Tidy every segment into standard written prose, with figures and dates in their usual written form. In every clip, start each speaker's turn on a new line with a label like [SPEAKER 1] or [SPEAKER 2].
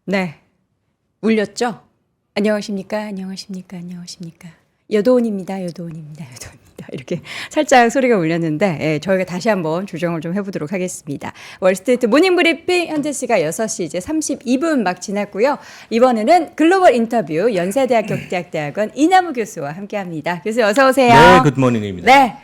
[SPEAKER 1] 네. 울렸죠? 안녕하십니까? 안녕하십니까? 안녕하십니까? 여도원입니다. 여도원입니다. 여도원입니다. 이렇게 살짝 소리가 울렸는데 예, 저희가 다시 한번 조정을 좀 해보도록 하겠습니다. 월스트리트 모닝브리핑 현재 시각 6시 이제 32분 막 지났고요. 이번에는 글로벌 인터뷰 연세대학교 국대학대학원 이남우 교수와 함께합니다. 교수 어서 오세요.
[SPEAKER 2] 네, 굿모닝입니다.
[SPEAKER 1] 네.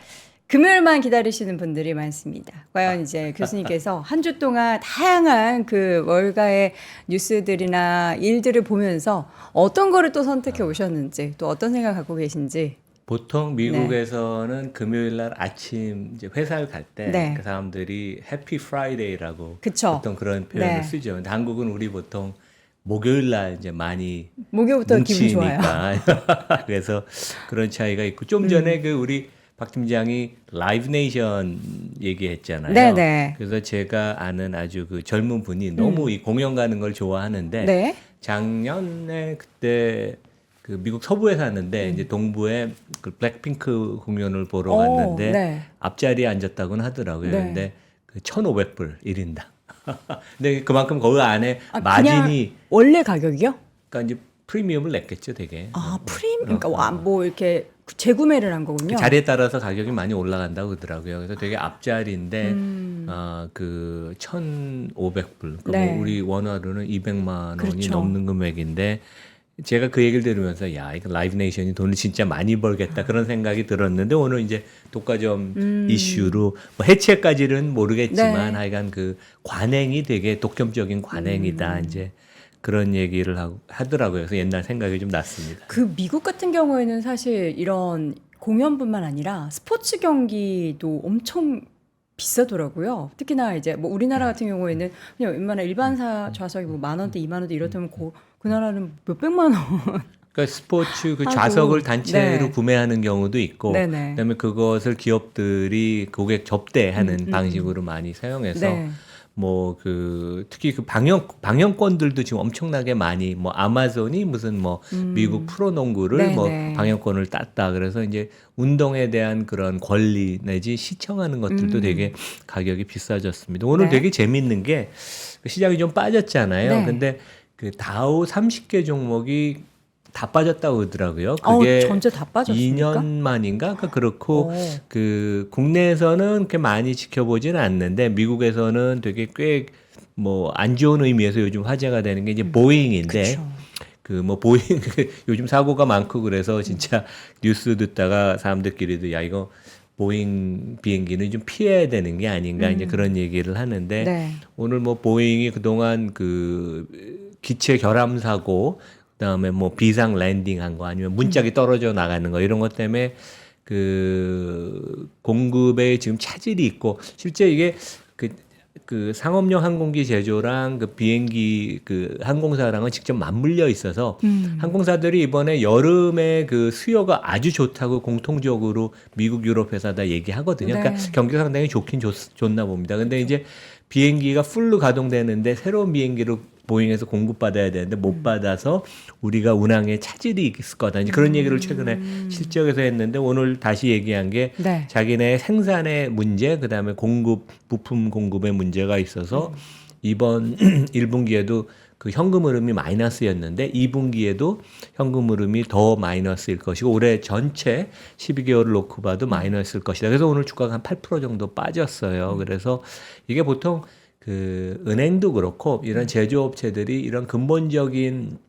[SPEAKER 1] 금요일만 기다리시는 분들이 많습니다. 과연 이제 교수님께서 한 주 동안 다양한 그 월가의 뉴스들이나 일들을 보면서 어떤 거를 또 선택해 오셨는지 또 어떤 생각 갖고 계신지.
[SPEAKER 2] 보통 미국에서는 금요일 날 아침 이제 회사를 갈 때
[SPEAKER 1] 네.
[SPEAKER 2] 그 사람들이 해피 프라이데이라고
[SPEAKER 1] 그쵸.
[SPEAKER 2] 보통 그런 표현을
[SPEAKER 1] 네.
[SPEAKER 2] 쓰죠. 근데 한국은 우리 보통 목요일 날 이제 많이
[SPEAKER 1] 목요일부터 기분 좋아요.
[SPEAKER 2] 뭉치니까 그래서 그런 차이가 있고 좀 전에 그 우리 박 팀장이 라이브 네이션 얘기했잖아요.
[SPEAKER 1] 네네.
[SPEAKER 2] 그래서 제가 아는 아주 그 젊은 분이 너무 이 공연 가는 걸 좋아하는데
[SPEAKER 1] 네.
[SPEAKER 2] 작년에 그때 그 미국 서부에 사는데 이제 동부에 그 블랙핑크 공연을 보러
[SPEAKER 1] 오,
[SPEAKER 2] 갔는데
[SPEAKER 1] 네.
[SPEAKER 2] 앞자리에 앉았다고는 하더라고요.
[SPEAKER 1] 네.
[SPEAKER 2] 근데 그 1,500불 1인당. 근데 그만큼 거기 안에
[SPEAKER 1] 아,
[SPEAKER 2] 마진이
[SPEAKER 1] 그냥 원래 가격이요?
[SPEAKER 2] 그러니까 이제 프리미엄을 냈겠죠, 되게.
[SPEAKER 1] 아, 그러니까 뭐 이렇게 재구매를 한 거군요.
[SPEAKER 2] 그 자리에 따라서 가격이 많이 올라간다고 그러더라고요. 그래서 되게 앞자리인데 그 1,500불. 그러니까
[SPEAKER 1] 네.
[SPEAKER 2] 뭐 우리 원화로는 200만 원이
[SPEAKER 1] 그렇죠.
[SPEAKER 2] 넘는 금액인데 제가 그 얘기를 들으면서 야, 이거 라이브 네이션이 돈을 진짜 많이 벌겠다 그런 생각이 들었는데 오늘 이제 독과점 이슈로 뭐 해체까지는 모르겠지만
[SPEAKER 1] 네.
[SPEAKER 2] 하여간 그 관행이 되게 독점적인 관행이다 이제 그런 얘기를 하더라고요. 그래서 옛날 생각이 좀 났습니다.
[SPEAKER 1] 그 미국 같은 경우에는 사실 이런 공연뿐만 아니라 스포츠 경기도 엄청 비싸더라고요. 특히나 이제 뭐 우리나라 같은 경우에는 그냥 웬만한 일반사 좌석이 뭐 10,000원대, 20,000원대 이렇다면 그 나라는 몇백만 원.
[SPEAKER 2] 그러니까 스포츠 그
[SPEAKER 1] 하고,
[SPEAKER 2] 좌석을 단체로
[SPEAKER 1] 네.
[SPEAKER 2] 구매하는 경우도 있고,
[SPEAKER 1] 네네.
[SPEAKER 2] 그다음에 그것을 기업들이 고객 접대하는 방식으로 많이 사용해서
[SPEAKER 1] 네.
[SPEAKER 2] 뭐 그 특히 그 방영권들도 지금 엄청나게 많이 뭐 아마존이 무슨 뭐 미국 프로농구를
[SPEAKER 1] 네네.
[SPEAKER 2] 뭐 방영권을 땄다 그래서 이제 운동에 대한 그런 권리 내지 시청하는 것들도 되게 가격이 비싸졌습니다. 오늘
[SPEAKER 1] 네.
[SPEAKER 2] 되게 재밌는 게 시장이 좀 빠졌잖아요.
[SPEAKER 1] 네.
[SPEAKER 2] 근데 그 다우 30개 종목이 다 빠졌다고 그러더라고요. 그게
[SPEAKER 1] 전체 다 빠졌습니까?
[SPEAKER 2] 2년 만인가? 그렇고
[SPEAKER 1] 오.
[SPEAKER 2] 그 국내에서는 그렇게 많이 지켜보지는 않는데 미국에서는 되게 꽤 뭐 안 좋은 의미에서 요즘 화제가 되는 게 이제 보잉인데
[SPEAKER 1] 그쵸.
[SPEAKER 2] 그 뭐 보잉 요즘 사고가 많고 그래서 진짜 뉴스 듣다가 사람들끼리도 야 이거 보잉 비행기는 좀 피해야 되는 게 아닌가 이제 그런 얘기를 하는데
[SPEAKER 1] 네.
[SPEAKER 2] 오늘 뭐 보잉이 그동안 그 기체 결함 사고 그다음에 뭐 비상 랜딩한 거 아니면 문짝이 떨어져 나가는 거 이런 것 때문에 그 공급에 지금 차질이 있고 실제 이게 그 상업용 항공기 제조랑 그 비행기 그 항공사랑은 직접 맞물려 있어서 항공사들이 이번에 여름에 그 수요가 아주 좋다고 공통적으로 미국 유럽 회사 다 얘기하거든요.
[SPEAKER 1] 네.
[SPEAKER 2] 그러니까 경기가 상당히 좋긴 좋나 봅니다. 근데 이제 비행기가 풀로 가동되는데 새로운 비행기로 보잉에서 공급받아야 되는데 못 받아서 우리가 운항에 차질이 있을 거다. 이제 그런 얘기를 최근에 실적에서 했는데 오늘 다시 얘기한 게
[SPEAKER 1] 네.
[SPEAKER 2] 자기네 생산의 문제, 그다음에 부품 공급의 문제가 있어서 이번 1분기에도 그 현금 흐름이 마이너스였는데 2분기에도 현금 흐름이 더 마이너스일 것이고 올해 전체 12개월을 놓고 봐도 마이너스일 것이다. 그래서 오늘 주가가 한 8% 정도 빠졌어요. 그래서 이게 보통 그 은행도 그렇고 이런 제조업체들이 이런 근본적인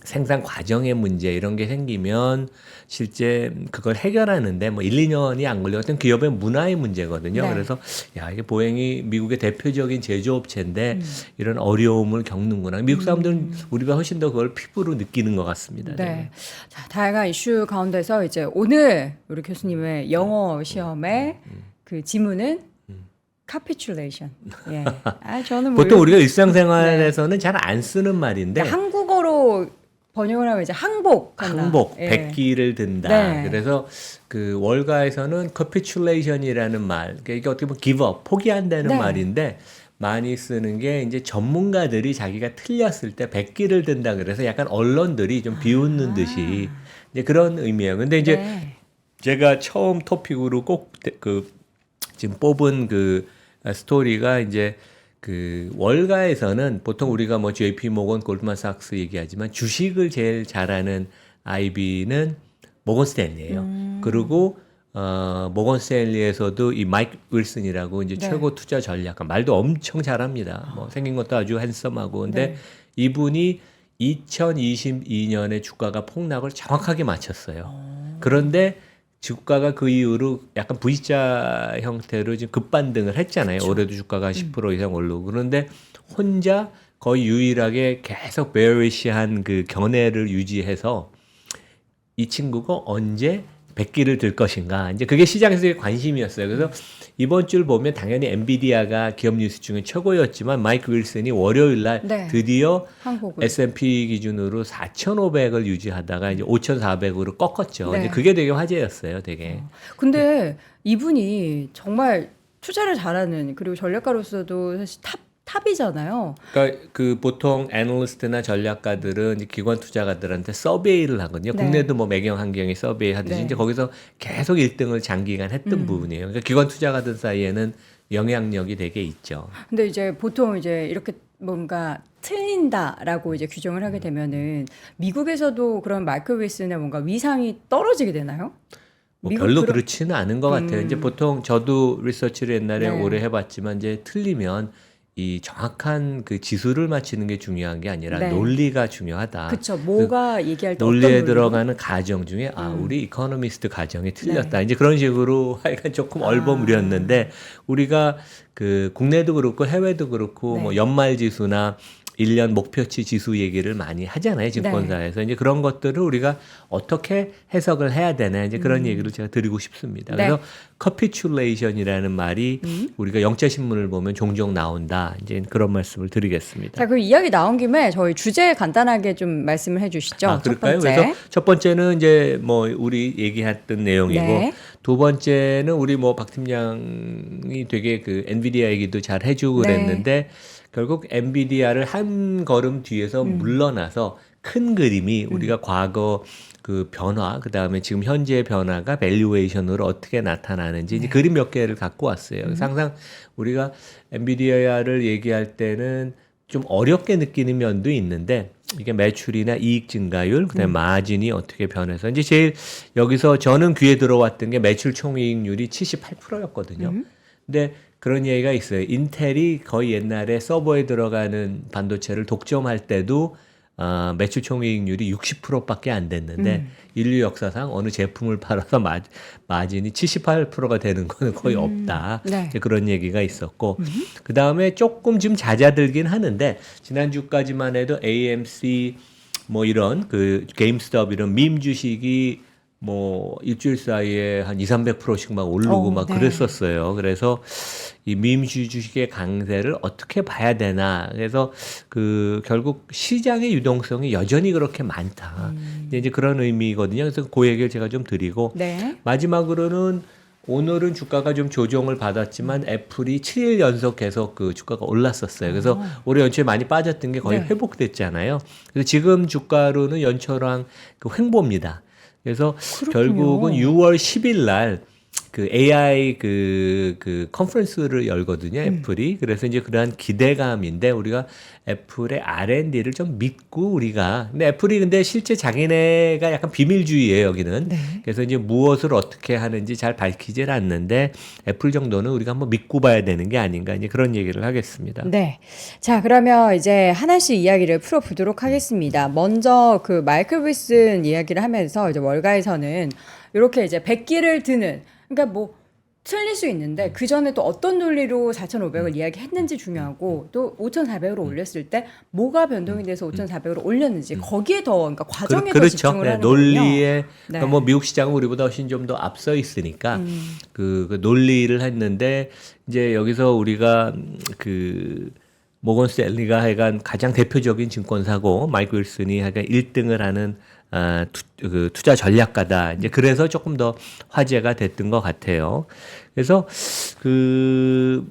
[SPEAKER 2] 생산 과정의 문제 이런 게 생기면 실제 그걸 해결하는데 뭐 1, 2년이 안 걸려 어떤 기업의 문화의 문제거든요.
[SPEAKER 1] 네.
[SPEAKER 2] 그래서 야, 이게 보잉이 미국의 대표적인 제조업체인데 이런 어려움을 겪는구나. 미국 사람들은 우리가 훨씬 더 그걸 피부로 느끼는 것 같습니다.
[SPEAKER 1] 네. 자, 다양한 이슈 가운데서 이제 오늘 우리 교수님의 영어 시험의 그 지문은 capitulation. 예. 아, 저는 뭐
[SPEAKER 2] 보통 우리가
[SPEAKER 1] 네.
[SPEAKER 2] 일상생활에서는 잘 안 쓰는 말인데
[SPEAKER 1] 한국어로 번역을 하면 이제 항복한다.
[SPEAKER 2] 항복,
[SPEAKER 1] 예.
[SPEAKER 2] 백기를 든다.
[SPEAKER 1] 네.
[SPEAKER 2] 그래서 그 월가에서는 capitulation이라는 말, 그러니까 이게 어떻게 보면 give up, 포기한다는
[SPEAKER 1] 네.
[SPEAKER 2] 말인데 많이 쓰는 게 이제 전문가들이 자기가 틀렸을 때 백기를 든다. 그래서 약간 언론들이 좀 비웃는 듯이 이제 그런 의미예요. 근데 이제
[SPEAKER 1] 네.
[SPEAKER 2] 제가 처음 토픽으로 꼭 그 지금 뽑은 그 스토리가 이제 그 월가에서는 보통 우리가 뭐 JP 모건, 골드만삭스 얘기하지만 주식을 제일 잘하는 IB는 모건 스탠리예요. 그리고 모건 스탠리에서도 이 마이크 윌슨이라고 이제
[SPEAKER 1] 네.
[SPEAKER 2] 최고 투자 전략가 말도 엄청 잘합니다. 뭐 생긴 것도 아주 핸섬하고 근데
[SPEAKER 1] 네.
[SPEAKER 2] 이분이 2022년에 주가가 폭락을 정확하게 맞췄어요. 그런데 주가가 그 이후로 약간 V자 형태로 지금 급반등을 했잖아요. 올해도 주가가 10% 이상 오르고 그런데 혼자 거의 유일하게 계속 베어리시한 그 견해를 유지해서 이 친구가 언제 백기를 들 것인가. 이제 그게 시장에서의 관심이었어요. 그래서 이번 줄 보면 당연히 엔비디아가 기업 뉴스 중에 최고였지만 마이크 윌슨이 월요일 날
[SPEAKER 1] 네.
[SPEAKER 2] 드디어
[SPEAKER 1] 한국을.
[SPEAKER 2] S&P 기준으로 4,500을 유지하다가 이제 5,400으로 꺾었죠.
[SPEAKER 1] 네.
[SPEAKER 2] 이제 그게 되게 화제였어요, 되게.
[SPEAKER 1] 근데 이분이 정말 투자를 잘하는 그리고 전략가로서도 사실 탑이잖아요.
[SPEAKER 2] 그러니까 그 보통 애널리스트나 전략가들은 이제 기관 투자가들한테 서베이를 하거든요.
[SPEAKER 1] 네.
[SPEAKER 2] 국내도 뭐 매경 환경에 서베이 하듯이
[SPEAKER 1] 네.
[SPEAKER 2] 이제 거기서 계속 1등을 장기간 했던 부분이에요. 그러니까 기관 투자가들 사이에는 영향력이 되게 있죠.
[SPEAKER 1] 근데 이제 보통 이제 이렇게 뭔가 틀린다라고 이제 규정을 하게 되면은 미국에서도 그런 마이클 윌슨의 뭔가 위상이 떨어지게 되나요?
[SPEAKER 2] 뭐
[SPEAKER 1] 미국
[SPEAKER 2] 별로
[SPEAKER 1] 그런-
[SPEAKER 2] 그렇지는 않은 것 같아요. 이제 보통 저도 리서치를 옛날에
[SPEAKER 1] 네.
[SPEAKER 2] 오래 해봤지만 이제 틀리면 이 정확한 그 지수를 맞히는 게 중요한 게 아니라
[SPEAKER 1] 네.
[SPEAKER 2] 논리가 중요하다.
[SPEAKER 1] 그쵸. 뭐가 얘기할 때
[SPEAKER 2] 논리에
[SPEAKER 1] 어떤 논리로?
[SPEAKER 2] 들어가는 가정 중에 우리 이코노미스트 가정이 틀렸다.
[SPEAKER 1] 네.
[SPEAKER 2] 이제 그런 식으로 하여간 조금 얼버무렸는데 우리가 그 국내도 그렇고 해외도 그렇고
[SPEAKER 1] 네.
[SPEAKER 2] 뭐 연말 지수나 1년 목표치 지수 얘기를 많이 하잖아요. 증권사에서. 이제 그런 것들을 우리가 어떻게 해석을 해야 되나 이제 그런 얘기를 제가 드리고 싶습니다.
[SPEAKER 1] 네.
[SPEAKER 2] 그래서 커피츄레이션이라는 말이 우리가 영자신문을 보면 종종 나온다. 이제 그런 말씀을 드리겠습니다.
[SPEAKER 1] 자, 그럼 이야기 나온 김에 저희 주제 간단하게 좀 말씀을 해주시죠.
[SPEAKER 2] 아, 그럴까요?
[SPEAKER 1] 첫 번째.
[SPEAKER 2] 그래서 첫 번째는 이제 뭐 우리 얘기했던 내용이고
[SPEAKER 1] 네.
[SPEAKER 2] 두 번째는 우리 뭐 박 팀장이 되게 그 엔비디아 얘기도 잘 해주고
[SPEAKER 1] 네.
[SPEAKER 2] 그랬는데 결국 엔비디아를 한 걸음 뒤에서 물러나서 큰 그림이 우리가 과거 그 변화, 그 다음에 지금 현재의 변화가 밸류에이션으로 어떻게 나타나는지 이제 그림 몇 개를 갖고 왔어요. 그래서 항상 우리가 엔비디아를 얘기할 때는 좀 어렵게 느끼는 면도 있는데 이게 매출이나 이익 증가율, 그다음에 마진이 어떻게 변해서 이제 제일 여기서 저는 귀에 들어왔던 게 매출 총이익률이 78%였거든요. 근데 그런 얘기가 있어요. 인텔이 거의 옛날에 서버에 들어가는 반도체를 독점할 때도 매출 총이익률이 60%밖에 안 됐는데 인류 역사상 어느 제품을 팔아서 마진이 78%가 되는 거는 거의 없다.
[SPEAKER 1] 네.
[SPEAKER 2] 이제 그런 얘기가 있었고 그 다음에 조금 좀 잦아들긴 하는데 지난주까지만 해도 AMC 뭐 이런 그 게임스톱 이런 밈 주식이 뭐 일주일 사이에 한 200~300%씩 막 오르고 막
[SPEAKER 1] 네.
[SPEAKER 2] 그랬었어요. 그래서 이 밈 주식의 강세를 어떻게 봐야 되나. 그래서 그 결국 시장의 유동성이 여전히 그렇게 많다. 이제 그런 의미거든요. 그래서 그 얘기를 제가 좀 드리고
[SPEAKER 1] 네.
[SPEAKER 2] 마지막으로는 오늘은 주가가 좀 조정을 받았지만 애플이 7일 연속 계속 그 주가가 올랐었어요. 그래서 올해 연초에 많이 빠졌던 게 거의
[SPEAKER 1] 네.
[SPEAKER 2] 회복됐잖아요. 그래서 지금 주가로는 연초랑 그 횡보입니다. 그래서
[SPEAKER 1] 그렇군요.
[SPEAKER 2] 결국은 6월 10일 날 그 AI 그 컨퍼런스를 열거든요, 애플이. 그래서 이제 그러한 기대감인데 우리가 애플의 R&D를 좀 믿고 우리가 근데 애플이 근데 실제 자기네가 약간 비밀주의예요, 여기는.
[SPEAKER 1] 네.
[SPEAKER 2] 그래서 이제 무엇을 어떻게 하는지 잘 밝히질 않는데 애플 정도는 우리가 한번 믿고 봐야 되는 게 아닌가 이제 그런 얘기를 하겠습니다.
[SPEAKER 1] 네. 자, 그러면 이제 하나씩 이야기를 풀어보도록 하겠습니다. 먼저 그 마이클 윌슨 이야기를 하면서 이제 월가에서는 이렇게 이제 100기를 드는, 그러니까 뭐 틀릴 수 있는데 그 전에 또 어떤 논리로 4,500을 이야기했는지 중요하고 또 5,400으로 올렸을 때 뭐가 변동이 돼서 5,400으로 올렸는지 거기에 더 그러니까 과정에 더
[SPEAKER 2] 그렇죠.
[SPEAKER 1] 집중을
[SPEAKER 2] 네,
[SPEAKER 1] 하는 거군요.
[SPEAKER 2] 논리에
[SPEAKER 1] 네.
[SPEAKER 2] 그러니까 뭐 미국 시장은 우리보다 훨씬 좀 더 앞서 있으니까 그 논리를 했는데 이제 여기서 우리가 그 모건 스탠리가 하여간 가장 대표적인 증권사고 마이클 윌슨이 하여간 1등을 하는 그 투자 전략가다. 이제 그래서 조금 더 화제가 됐던 것 같아요. 그래서 그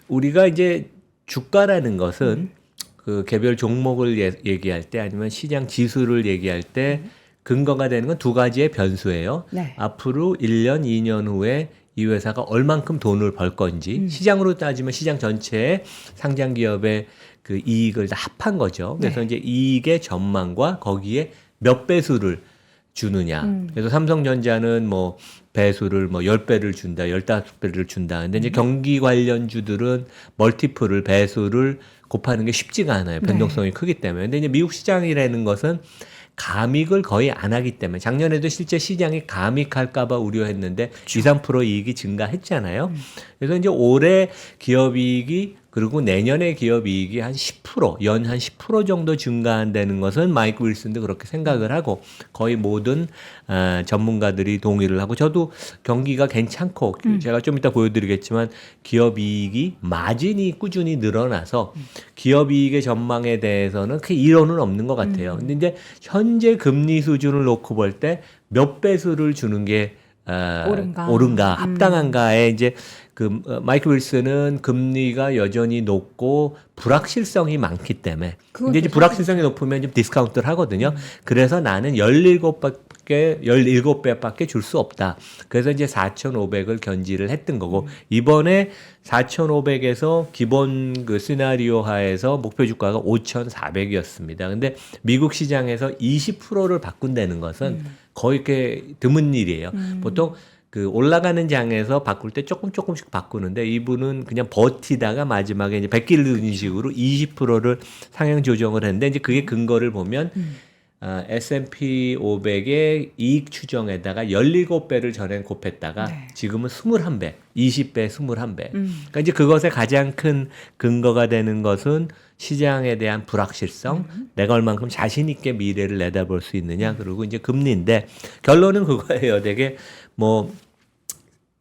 [SPEAKER 2] 우리가 이제 주가라는 것은 그 개별 종목을 얘기할 때 아니면 시장 지수를 얘기할 때 근거가 되는 건 두 가지의 변수예요.
[SPEAKER 1] 네.
[SPEAKER 2] 앞으로 1년, 2년 후에 이 회사가 얼만큼 돈을 벌 건지 시장으로 따지면 시장 전체의 상장 기업의 그 이익을 다 합한 거죠. 그래서
[SPEAKER 1] 네.
[SPEAKER 2] 이제 이익의 전망과 거기에 몇 배수를 주느냐. 그래서 삼성전자는 뭐 배수를 뭐 10배를 준다, 15배를 준다. 근데 이제 경기 관련주들은 멀티플을 배수를 곱하는 게 쉽지가 않아요. 변동성이 크기 때문에. 근데 이제 미국 시장이라는 것은 감익을 거의 안 하기 때문에 작년에도 실제 시장이 감익할까봐 우려했는데 2, 3% 이익이 증가했잖아요. 그래서 이제 올해 기업이익이 그리고 내년에 기업이익이 한 10%, 연 한 10% 정도 증가한다는 것은 마이크 윌슨도 그렇게 생각을 하고 거의 모든 전문가들이 동의를 하고 저도 경기가 괜찮고 제가 좀 이따 보여드리겠지만 기업이익이 마진이 꾸준히 늘어나서 기업이익의 전망에 대해서는 크게 이론은 없는 것 같아요. 근데 이제 현재 금리 수준을 놓고 볼 때 몇 배수를 주는 게 옳은가, 합당한가에 이제 마이크 윌슨은 금리가 여전히 높고 불확실성이 많기 때문에 근데 이제 불확실성이 높으면 좀 디스카운트를 하거든요. 그래서 나는 17배밖에 줄 수 없다. 그래서 이제 4,500을 견지를 했던 거고 이번에 4,500에서 기본 그 시나리오 하에서 목표 주가가 5,400이었습니다. 근데 미국 시장에서 20%를 바꾼다는 것은 거의 이렇게 드문 일이에요. 보통 그 올라가는 장에서 바꿀 때 조금씩 바꾸는데 이분은 그냥 버티다가 마지막에 이제 백길르는 식으로 20%를 상향 조정을 했는데 이제 그게 근거를 보면 S&P 500의 이익 추정에다가 17배를 전엔 곱했다가
[SPEAKER 1] 네.
[SPEAKER 2] 지금은 21배, 20배, 21배. 그러니까 이제 그것의 가장 큰 근거가 되는 것은 시장에 대한 불확실성, 내가 얼만큼 자신 있게 미래를 내다볼 수 있느냐, 그리고 이제 금리인데 결론은 그거예요. 되게 뭐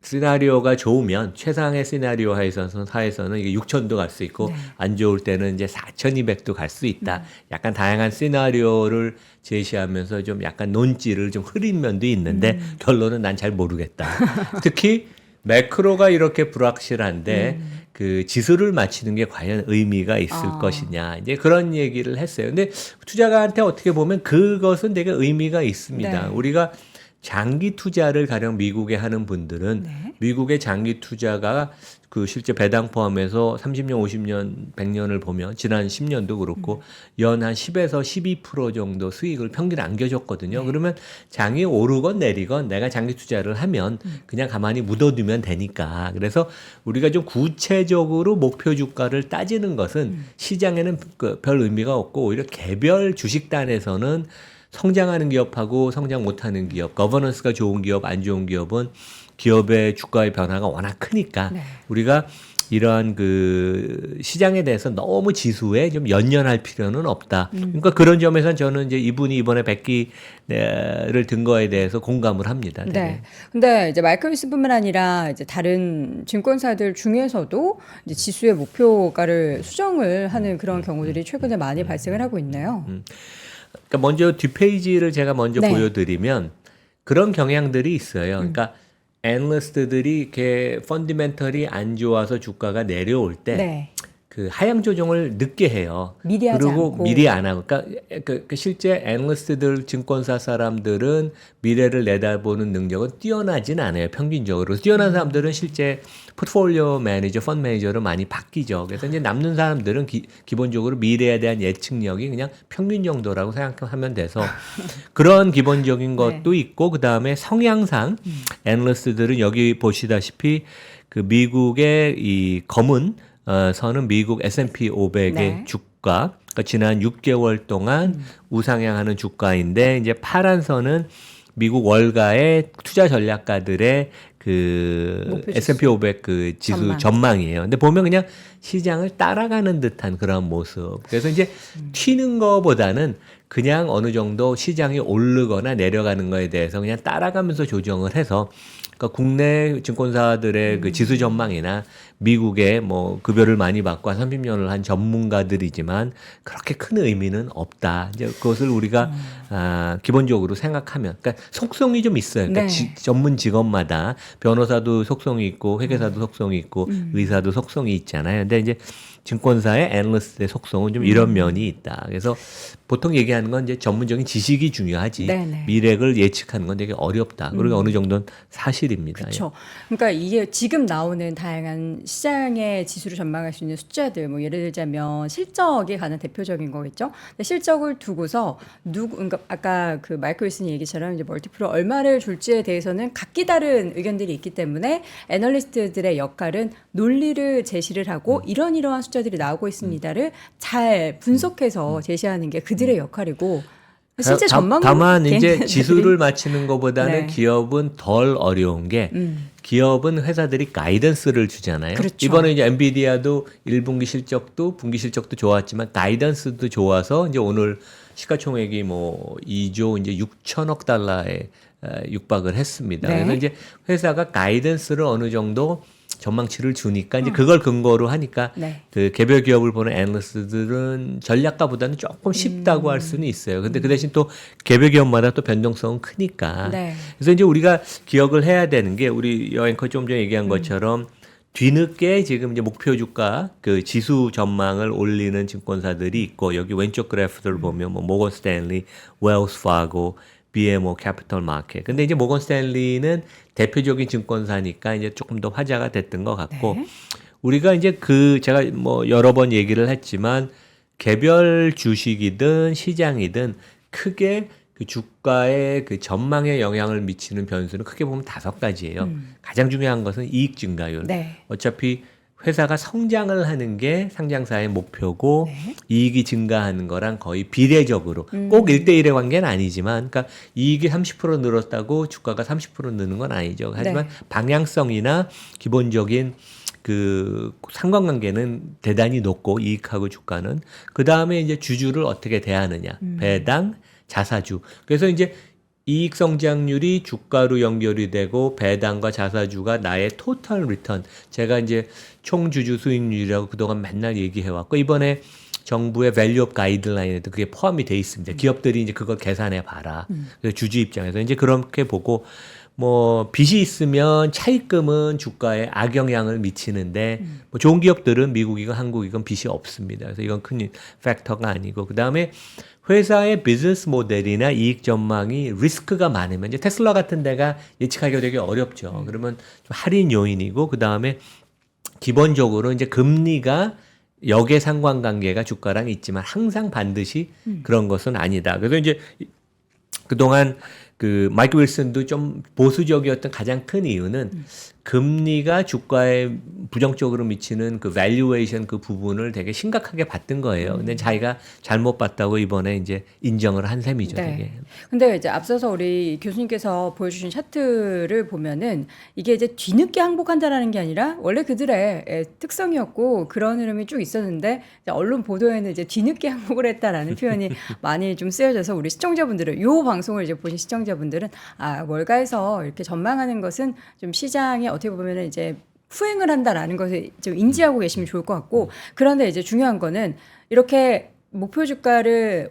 [SPEAKER 2] 시나리오가 좋으면 최상의 시나리오 하에서는 이게 6,000도 갈 수 있고 안 좋을 때는 이제 4,200도 갈 수 있다. 약간 다양한 시나리오를 제시하면서 좀 약간 논지를 좀 흐린 면도 있는데 결론은 난 잘 모르겠다. 특히 매크로가 이렇게 불확실한데 그 지수를 맞추는 게 과연 의미가 있을 것이냐. 이제 그런 얘기를 했어요. 근데 투자가한테 어떻게 보면 그것은 되게 의미가 있습니다.
[SPEAKER 1] 네.
[SPEAKER 2] 우리가 장기 투자를 가령 미국에 하는 분들은
[SPEAKER 1] 네.
[SPEAKER 2] 미국의 장기 투자가 그 실제 배당 포함해서 30년, 50년, 100년을 보면 지난 10년도 그렇고 연 한 10에서 12% 정도 수익을 평균 안겨줬거든요. 그러면 장이 오르건 내리건 내가 장기 투자를 하면 그냥 가만히 묻어두면 되니까. 그래서 우리가 좀 구체적으로 목표 주가를 따지는 것은 시장에는 별 의미가 없고 오히려 개별 주식단에서는 성장하는 기업하고 성장 못하는 기업, 거버넌스가 좋은 기업, 안 좋은 기업은 기업의 주가의 변화가 워낙 크니까
[SPEAKER 1] 네.
[SPEAKER 2] 우리가 이러한 그 시장에 대해서 너무 지수에 좀 연연할 필요는 없다. 그러니까 그런 점에서는 저는 이제 이분이 이번에 백기를 든 거에 대해서 공감을 합니다. 되게.
[SPEAKER 1] 네. 근데 이제 마이클 윌슨뿐만 아니라 이제 다른 증권사들 중에서도 이제 지수의 목표가를 수정을 하는 그런 경우들이 최근에 많이 발생을 하고 있네요.
[SPEAKER 2] 그러니까 먼저 뒷페이지를 제가 먼저
[SPEAKER 1] 네.
[SPEAKER 2] 보여드리면 그런 경향들이 있어요. 그러니까 애널리스트들이 이렇게 펀디멘털이 안 좋아서 주가가 내려올 때
[SPEAKER 1] 네.
[SPEAKER 2] 그 하향 조정을 늦게 해요.
[SPEAKER 1] 미리 하지
[SPEAKER 2] 그리고
[SPEAKER 1] 않고.
[SPEAKER 2] 미리 안 하고. 그러니까 그 실제 애널리스트들 증권사 사람들은 미래를 내다보는 능력은 뛰어나진 않아요. 평균적으로. 뛰어난 사람들은 실제 포트폴리오 매니저, 펀드 매니저를 많이 바뀌죠. 그래서 이제 남는 사람들은 기본적으로 미래에 대한 예측력이 그냥 평균 정도라고 생각하면 돼서 그런 기본적인 것도 있고 그다음에 성향상 애널리스트들은 여기 보시다시피 그 미국의 이 검은 선은 미국 S&P 500의
[SPEAKER 1] 네.
[SPEAKER 2] 주가, 그러니까 지난 6개월 동안 우상향하는 주가인데 이제 파란 선은 미국 월가의 투자 전략가들의 그
[SPEAKER 1] 목표
[SPEAKER 2] S&P 500 그 지수 전망이에요. 근데 보면 그냥 시장을 따라가는 듯한 그런 모습. 그래서 이제 튀는 거보다는 그냥 어느 정도 시장이 오르거나 내려가는 거에 대해서 그냥 따라가면서 조정을 해서 그러니까 국내 증권사들의 그 지수 전망이나 미국의 뭐 급여를 많이 받고 한 30년을 한 전문가들이지만 그렇게 큰 의미는 없다. 이제 그것을 우리가 기본적으로 생각하면, 그러니까 속성이 좀 있어요. 그러니까
[SPEAKER 1] 네.
[SPEAKER 2] 전문 직업마다 변호사도 속성이 있고 회계사도 속성이 있고 의사도 속성이 있잖아요. 근데 이제 증권사의 애널리스트의 속성은 좀 이런 면이 있다. 그래서 보통 얘기하는 건 이제 전문적인 지식이 중요하지
[SPEAKER 1] 네네.
[SPEAKER 2] 미래를 예측하는 건 되게 어렵다. 그리고 어느 정도는 사실입니다.
[SPEAKER 1] 그렇죠. 그러니까 이게 지금 나오는 다양한 시장의 지수를 전망할 수 있는 숫자들, 뭐 예를 들자면 실적에 관한 대표적인 거겠죠. 근데 실적을 두고서 그러니까 아까 그 마이클 윌슨 얘기처럼 이제 멀티플을 얼마를 줄지에 대해서는 각기 다른 의견들이 있기 때문에 애널리스트들의 역할은 논리를 제시를 하고 이러한 숫자들이 나오고 있습니다를 잘 분석해서 제시하는 게 그들의 역할이고. 실제 전망
[SPEAKER 2] 다만 이제
[SPEAKER 1] 개인들이-
[SPEAKER 2] 지수를 맞추는 것보다는
[SPEAKER 1] 네.
[SPEAKER 2] 기업은 덜 어려운 게 기업은 회사들이 가이던스를 주잖아요.
[SPEAKER 1] 그렇죠.
[SPEAKER 2] 이번에 이제 엔비디아도 1분기 실적도 분기 실적도 좋았지만 가이던스도 좋아서 이제 오늘 시가총액이 뭐 2조 이제 6천억 달러에 육박을 했습니다.
[SPEAKER 1] 네.
[SPEAKER 2] 그래서 이제 회사가 가이던스를 어느 정도 전망치를 주니까 이제 그걸 근거로 하니까
[SPEAKER 1] 네.
[SPEAKER 2] 그 개별 기업을 보는 애널리스트들은 전략가보다는 조금 쉽다고 할 수는 있어요. 근데 그 대신 또 개별 기업마다 또 변동성은 크니까.
[SPEAKER 1] 네.
[SPEAKER 2] 그래서 이제 우리가 기억을 해야 되는 게 우리 여앵커 좀 전에 얘기한 것처럼 뒤늦게 지금 이제 목표 주가 그 지수 전망을 올리는 증권사들이 있고 여기 왼쪽 그래프들 보면 뭐 모건 스탠리, 웰스 파고, BMO 캐피털 마켓. 근데 이제 모건 스탠리는 대표적인 증권사니까 이제 조금 더 화제가 됐던 것 같고
[SPEAKER 1] 네.
[SPEAKER 2] 우리가 이제 그 제가 뭐 여러 번 얘기를 했지만 개별 주식이든 시장이든 크게 그 주가의 그 전망에 영향을 미치는 변수는 크게 보면 5가지예요. 가장 중요한 것은 이익 증가율.
[SPEAKER 1] 네.
[SPEAKER 2] 어차피 회사가 성장을 하는 게 상장사의 목표고
[SPEAKER 1] 네.
[SPEAKER 2] 이익이 증가하는 거랑 거의 비례적으로 꼭 1대1의 관계는 아니지만 그러니까 이익이 30% 늘었다고 주가가 30% 느는 건 아니죠. 하지만
[SPEAKER 1] 네.
[SPEAKER 2] 방향성이나 기본적인 그 상관관계는 대단히 높고 이익하고 주가는 그다음에 이제 주주를 어떻게 대하느냐. 배당, 자사주. 그래서 이제 이익 성장률이 주가로 연결이 되고 배당과 자사주가 나의 토탈 리턴. 제가 이제 총 주주 수익률이라고 그동안 맨날 얘기해 왔고 이번에 정부의 밸류업 가이드라인에도 그게 포함이 돼 있습니다. 기업들이 이제 그걸 계산해 봐라. 그래서 주주 입장에서 이제 그렇게 보고 뭐 빚이 있으면 차입금은 주가에 악영향을 미치는데 뭐 좋은 기업들은 미국이건 한국이건 빚이 없습니다. 그래서 이건 큰 팩터가 아니고 그다음에 회사의 비즈니스 모델이나 이익 전망이 리스크가 많으면 이제 테슬라 같은 데가 예측하기가 되게 어렵죠. 그러면 좀 할인 요인이고 그다음에 기본적으로 이제 금리가 역의 상관관계가 주가랑 있지만 항상 반드시 그런 것은 아니다. 그래서 이제 그동안 그 마이클 윌슨도 좀 보수적이었던 가장 큰 이유는 금리가 주가에 부정적으로 미치는 그 밸류에이션 그 부분을 되게 심각하게 봤던 거예요. 근데 자기가 잘못 봤다고 이번에 이제 인정을 한 셈이죠.
[SPEAKER 1] 네.
[SPEAKER 2] 되게.
[SPEAKER 1] 근데 이제 앞서서 우리 교수님께서 보여주신 차트를 보면은 이게 이제 뒤늦게 항복한다라는 게 아니라 원래 그들의 특성이었고 그런 흐름이 쭉 있었는데 이제 언론 보도에는 이제 뒤늦게 항복을 했다라는 표현이 많이 좀 쓰여져서 우리 시청자분들은 요 방송을 이제 보신 시청자분들은 아 월가에서 이렇게 전망하는 것은 좀 시장에 어떻게 보면은 이제 후행을 한다라는 것을 좀 인지하고 계시면 좋을 것 같고 그런데 이제 중요한 거는 이렇게 목표 주가를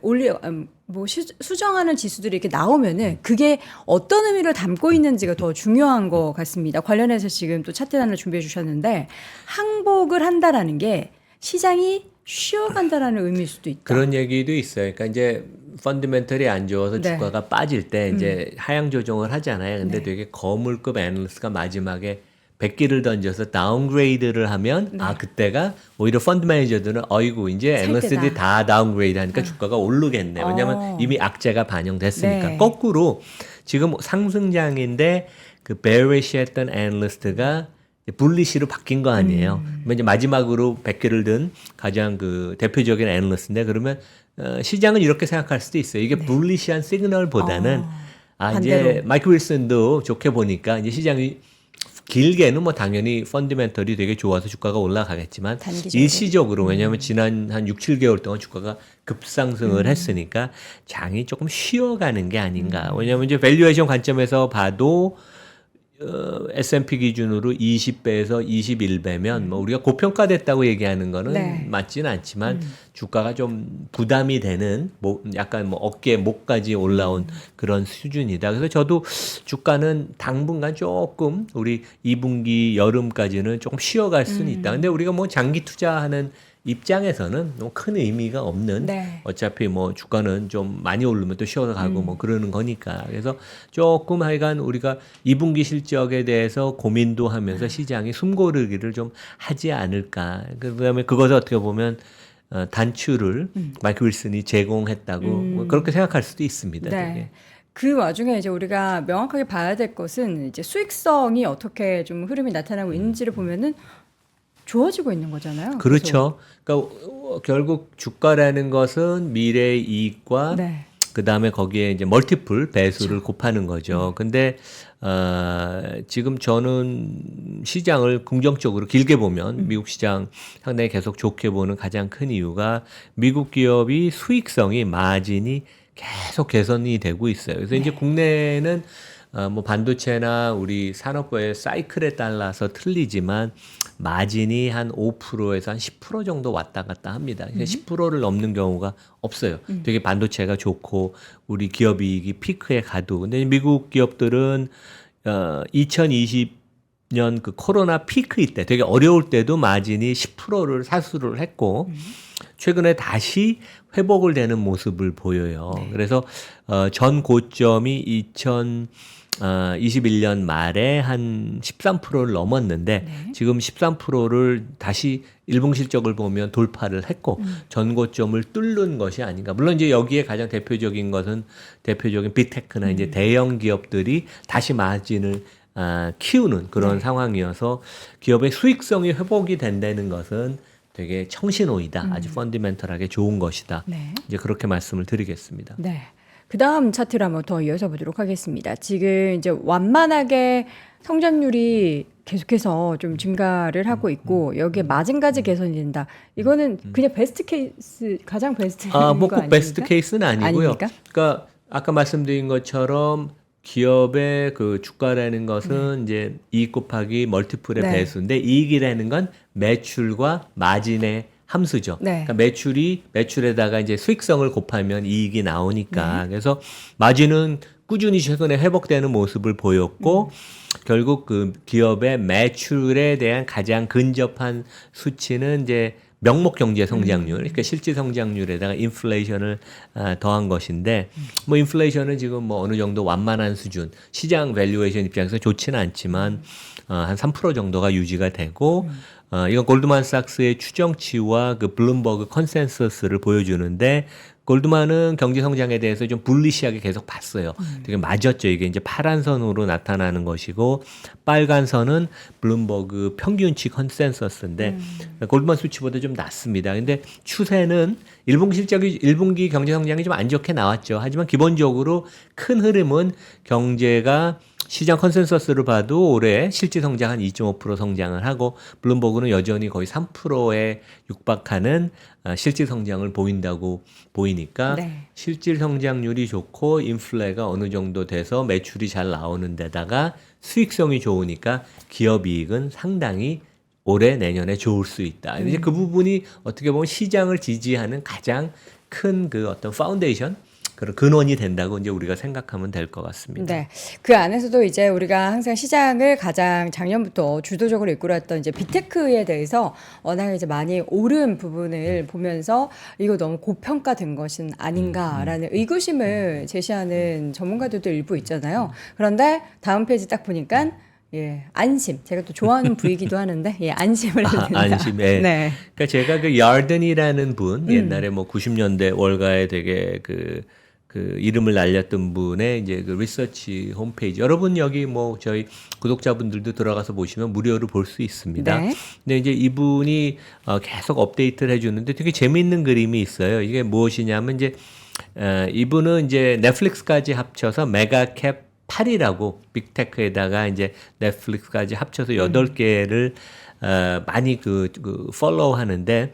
[SPEAKER 1] 수정하는 지수들이 이렇게 나오면은 그게 어떤 의미를 담고 있는지가 더 중요한 것 같습니다. 관련해서 지금 또 차트단을 준비해 주셨는데 항복을 한다라는 게 시장이 쉬어간다라는 의미일 수도 있다.
[SPEAKER 2] 그런 얘기도 있어요. 그러니까 이제 펀더멘털이 안 좋아서
[SPEAKER 1] 네.
[SPEAKER 2] 주가가 빠질 때 이제 하향 조정을 하잖아요. 근데
[SPEAKER 1] 네.
[SPEAKER 2] 되게 거물급 애널리스트가 마지막에 100기를 던져서 다운그레이드를 하면 아 그때가 오히려 펀드 매니저들은 어이구 이제
[SPEAKER 1] 살
[SPEAKER 2] 애널리스트들이
[SPEAKER 1] 때다.
[SPEAKER 2] 다 다운그레이드 하니까 주가가 오르겠네. 왜냐하면 이미 악재가 반영됐으니까.
[SPEAKER 1] 네.
[SPEAKER 2] 거꾸로 지금 상승장인데 그 베리시 했던 애널리스트가 불리시로 바뀐 거 아니에요. 그러면 이제 마지막으로 100개를 든 가장 그 대표적인 애널리스트인데 그러면 시장은 이렇게 생각할 수도 있어요. 이게 불리시한 시그널보다는
[SPEAKER 1] 반대로.
[SPEAKER 2] 이제 마이클 윌슨도 좋게 보니까 이제 시장이 길게는 뭐 당연히 펀더멘털이 되게 좋아서 주가가 올라가겠지만
[SPEAKER 1] 단기적으로.
[SPEAKER 2] 일시적으로 왜냐하면 지난 한 6, 7개월 동안 주가가 급상승을 했으니까 장이 조금 쉬어가는 게 아닌가. 왜냐하면 이제 밸류에이션 관점에서 봐도 S&P 기준으로 20배에서 21배면 뭐 우리가 고평가됐다고 얘기하는 거는
[SPEAKER 1] 네.
[SPEAKER 2] 맞지는 않지만 주가가 좀 부담이 되는 뭐 약간 뭐 어깨 목까지 올라온 그런 수준이다. 그래서 저도 주가는 당분간 조금 우리 2분기 여름까지는 조금 쉬어갈 수는 있다. 근데 우리가 뭐 장기 투자하는 입장에서는 너무 큰 의미가 없는
[SPEAKER 1] 네.
[SPEAKER 2] 어차피 뭐 주가는 좀 많이 오르면 또 쉬어가고 뭐 그러는 거니까 그래서 조금 하여간 우리가 2분기 실적에 대해서 고민도 하면서 시장이 숨고르기를 좀 하지 않을까. 그다음에 그것을 어떻게 보면 단추를 마이클 윌슨이 제공했다고 뭐 그렇게 생각할 수도 있습니다.
[SPEAKER 1] 네.
[SPEAKER 2] 되게.
[SPEAKER 1] 그 와중에 이제 우리가 명확하게 봐야 될 것은 이제 수익성이 어떻게 좀 흐름이 나타나고 있는지를 보면은 좋아지고 있는 거잖아요.
[SPEAKER 2] 그렇죠. 그러니까 결국 주가라는 것은 미래의 이익과
[SPEAKER 1] 네.
[SPEAKER 2] 그 다음에 거기에 이제 멀티플 배수를 곱하는 거죠. 근데 지금 저는 시장을 긍정적으로 길게 보면 미국 시장 상당히 계속 좋게 보는 가장 큰 이유가 미국 기업이 수익성이 마진이 계속 개선이 되고 있어요. 그래서 이제 국내는 뭐 반도체나 우리 산업부의 사이클에 따라서 틀리지만 마진이 한 5%에서 한 10% 정도 왔다 갔다 합니다. 그러니까 10%를 넘는 경우가 없어요. 되게 반도체가 좋고 우리 기업 이익이 피크에 가도. 근데 미국 기업들은 2020년 그 코로나 피크 때 되게 어려울 때도 마진이 10%를 사수를 했고 최근에 다시 회복을 되는 모습을 보여요. 그래서 전 고점이 2021년 말에 한 13%를 넘었는데 지금 13%를 다시 일봉 실적을 보면 돌파를 했고 전고점을 뚫는 것이 아닌가. 물론 이제 여기에 가장 대표적인 것은 대표적인 빅테크나 이제 대형 기업들이 다시 마진을 키우는 그런 상황이어서 기업의 수익성이 회복이 된다는 것은 되게 청신호이다. 아주 펀디멘털하게 좋은 것이다.
[SPEAKER 1] 네.
[SPEAKER 2] 이제 그렇게 말씀을 드리겠습니다.
[SPEAKER 1] 네. 그 다음 차트를 한번 더 이어서 보도록 하겠습니다. 지금 이제 완만하게 성장률이 계속해서 좀 증가를 하고 있고 여기에 마진까지 개선이 된다. 이거는 그냥 베스트 케이스 가장 베스트인 거
[SPEAKER 2] 뭐 꼭
[SPEAKER 1] 아닙니까?
[SPEAKER 2] 베스트 케이스는 아니고요.
[SPEAKER 1] 아닙니까?
[SPEAKER 2] 그러니까 아까 말씀드린 것처럼 기업의 그 주가라는 것은 이제 이익 곱하기 멀티플의
[SPEAKER 1] 네.
[SPEAKER 2] 배수인데 이익이라는 건 매출과 마진의 함수죠.
[SPEAKER 1] 네.
[SPEAKER 2] 그러니까 매출에다가 이제 수익성을 곱하면 이익이 나오니까 그래서 마진은 꾸준히 최근에 회복되는 모습을 보였고 결국 그 기업의 매출에 대한 가장 근접한 수치는 이제 명목 경제 성장률, 그러니까 실질 성장률에다가 인플레이션을 더한 것인데, 뭐 인플레이션은 지금 뭐 어느 정도 완만한 수준, 시장 밸류에이션 입장에서 좋지는 않지만 한 3% 정도가 유지가 되고, 이건 골드만삭스의 추정치와 그 블룸버그 컨센서스를 보여주는데. 골드만은 경제 성장에 대해서 좀 불리시하게 계속 봤어요. 되게 맞았죠. 이게 이제 파란 선으로 나타나는 것이고 빨간 선은 블룸버그 평균치 컨센서스인데 골드만 수치보다 좀 낮습니다. 근데 추세는 1분기 경제 성장이 좀 안 좋게 나왔죠. 하지만 기본적으로 큰 흐름은 경제가 시장 컨센서스를 봐도 올해 실질 성장 한 2.5% 성장을 하고 블룸버그는 여전히 거의 3%에 육박하는 실질 성장을 보인다고 보이니까
[SPEAKER 1] 네.
[SPEAKER 2] 실질 성장률이 좋고 인플레가 어느 정도 돼서 매출이 잘 나오는 데다가 수익성이 좋으니까 기업 이익은 상당히 올해 내년에 좋을 수 있다. 이제 그 부분이 어떻게 보면 시장을 지지하는 가장 큰 그 어떤 파운데이션 그런 근원이 된다고 이제 우리가 생각하면 될 것 같습니다.
[SPEAKER 1] 네. 그 안에서도 이제 우리가 항상 시장을 가장 작년부터 주도적으로 이끌어왔던 이제 빅테크에 대해서 워낙에 이제 많이 오른 부분을 보면서 이거 너무 고평가된 것은 아닌가라는 의구심을 제시하는 전문가들도 일부 있잖아요. 그런데 다음 페이지 딱 보니까 예, 안심. 제가 또 좋아하는 부위이기도 하는데 예, 안심을 해도 된다.
[SPEAKER 2] 안심. 예.
[SPEAKER 1] 네.
[SPEAKER 2] 그러니까 제가 그 야든이라는 분 옛날에 뭐 90년대 월가에 되게 그 이름을 날렸던 분의 이제 그 리서치 홈페이지 여러분 여기 뭐 저희 구독자분들도 들어가서 보시면 무료로 볼 수 있습니다.
[SPEAKER 1] 네.
[SPEAKER 2] 근데 이제 이분이 계속 업데이트를 해주는데 되게 재미있는 그림이 있어요. 이게 무엇이냐면 이제 이분은 이제 넷플릭스까지 합쳐서 메가캡 8이라고 빅테크에다가 이제 넷플릭스까지 합쳐서 8개를 많이 그 팔로우 하는데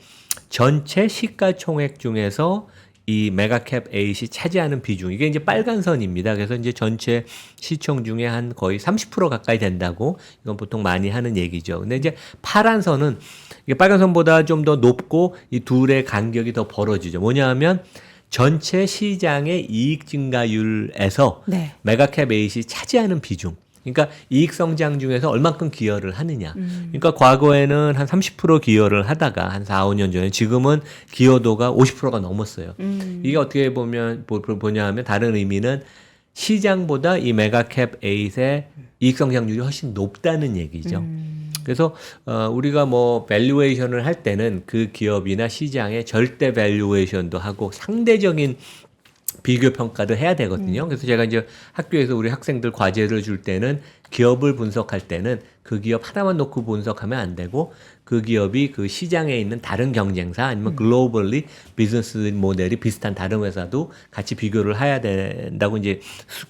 [SPEAKER 2] 전체 시가총액 중에서 이 메가캡 8이 차지하는 비중 이게 이제 빨간 선입니다. 그래서 이제 전체 시총 중에 한 거의 30% 가까이 된다고 이건 보통 많이 하는 얘기죠. 근데 이제 파란 선은 이게 빨간 선보다 좀 더 높고 이 둘의 간격이 더 벌어지죠. 뭐냐하면 전체 시장의 이익 증가율에서
[SPEAKER 1] 네.
[SPEAKER 2] 메가캡 8이 차지하는 비중 그러니까 이익 성장 중에서 얼만큼 기여를 하느냐. 그러니까 과거에는 한 30% 기여를 하다가 한 4, 5년 전에 지금은 기여도가 50%가 넘었어요. 이게 어떻게 보냐 하면 다른 의미는 시장보다 이 메가캡 8의 이익 성장률이 훨씬 높다는 얘기죠. 그래서 우리가 뭐 밸류에이션을 할 때는 그 기업이나 시장의 절대 밸류에이션도 하고 상대적인 비교 평가도 해야 되거든요. 그래서 제가 이제 학교에서 우리 학생들 과제를 줄 때는 기업을 분석할 때는 그 기업 하나만 놓고 분석하면 안 되고 그 기업이 그 시장에 있는 다른 경쟁사 아니면 글로벌리 비즈니스 모델이 비슷한 다른 회사도 같이 비교를 해야 된다고 이제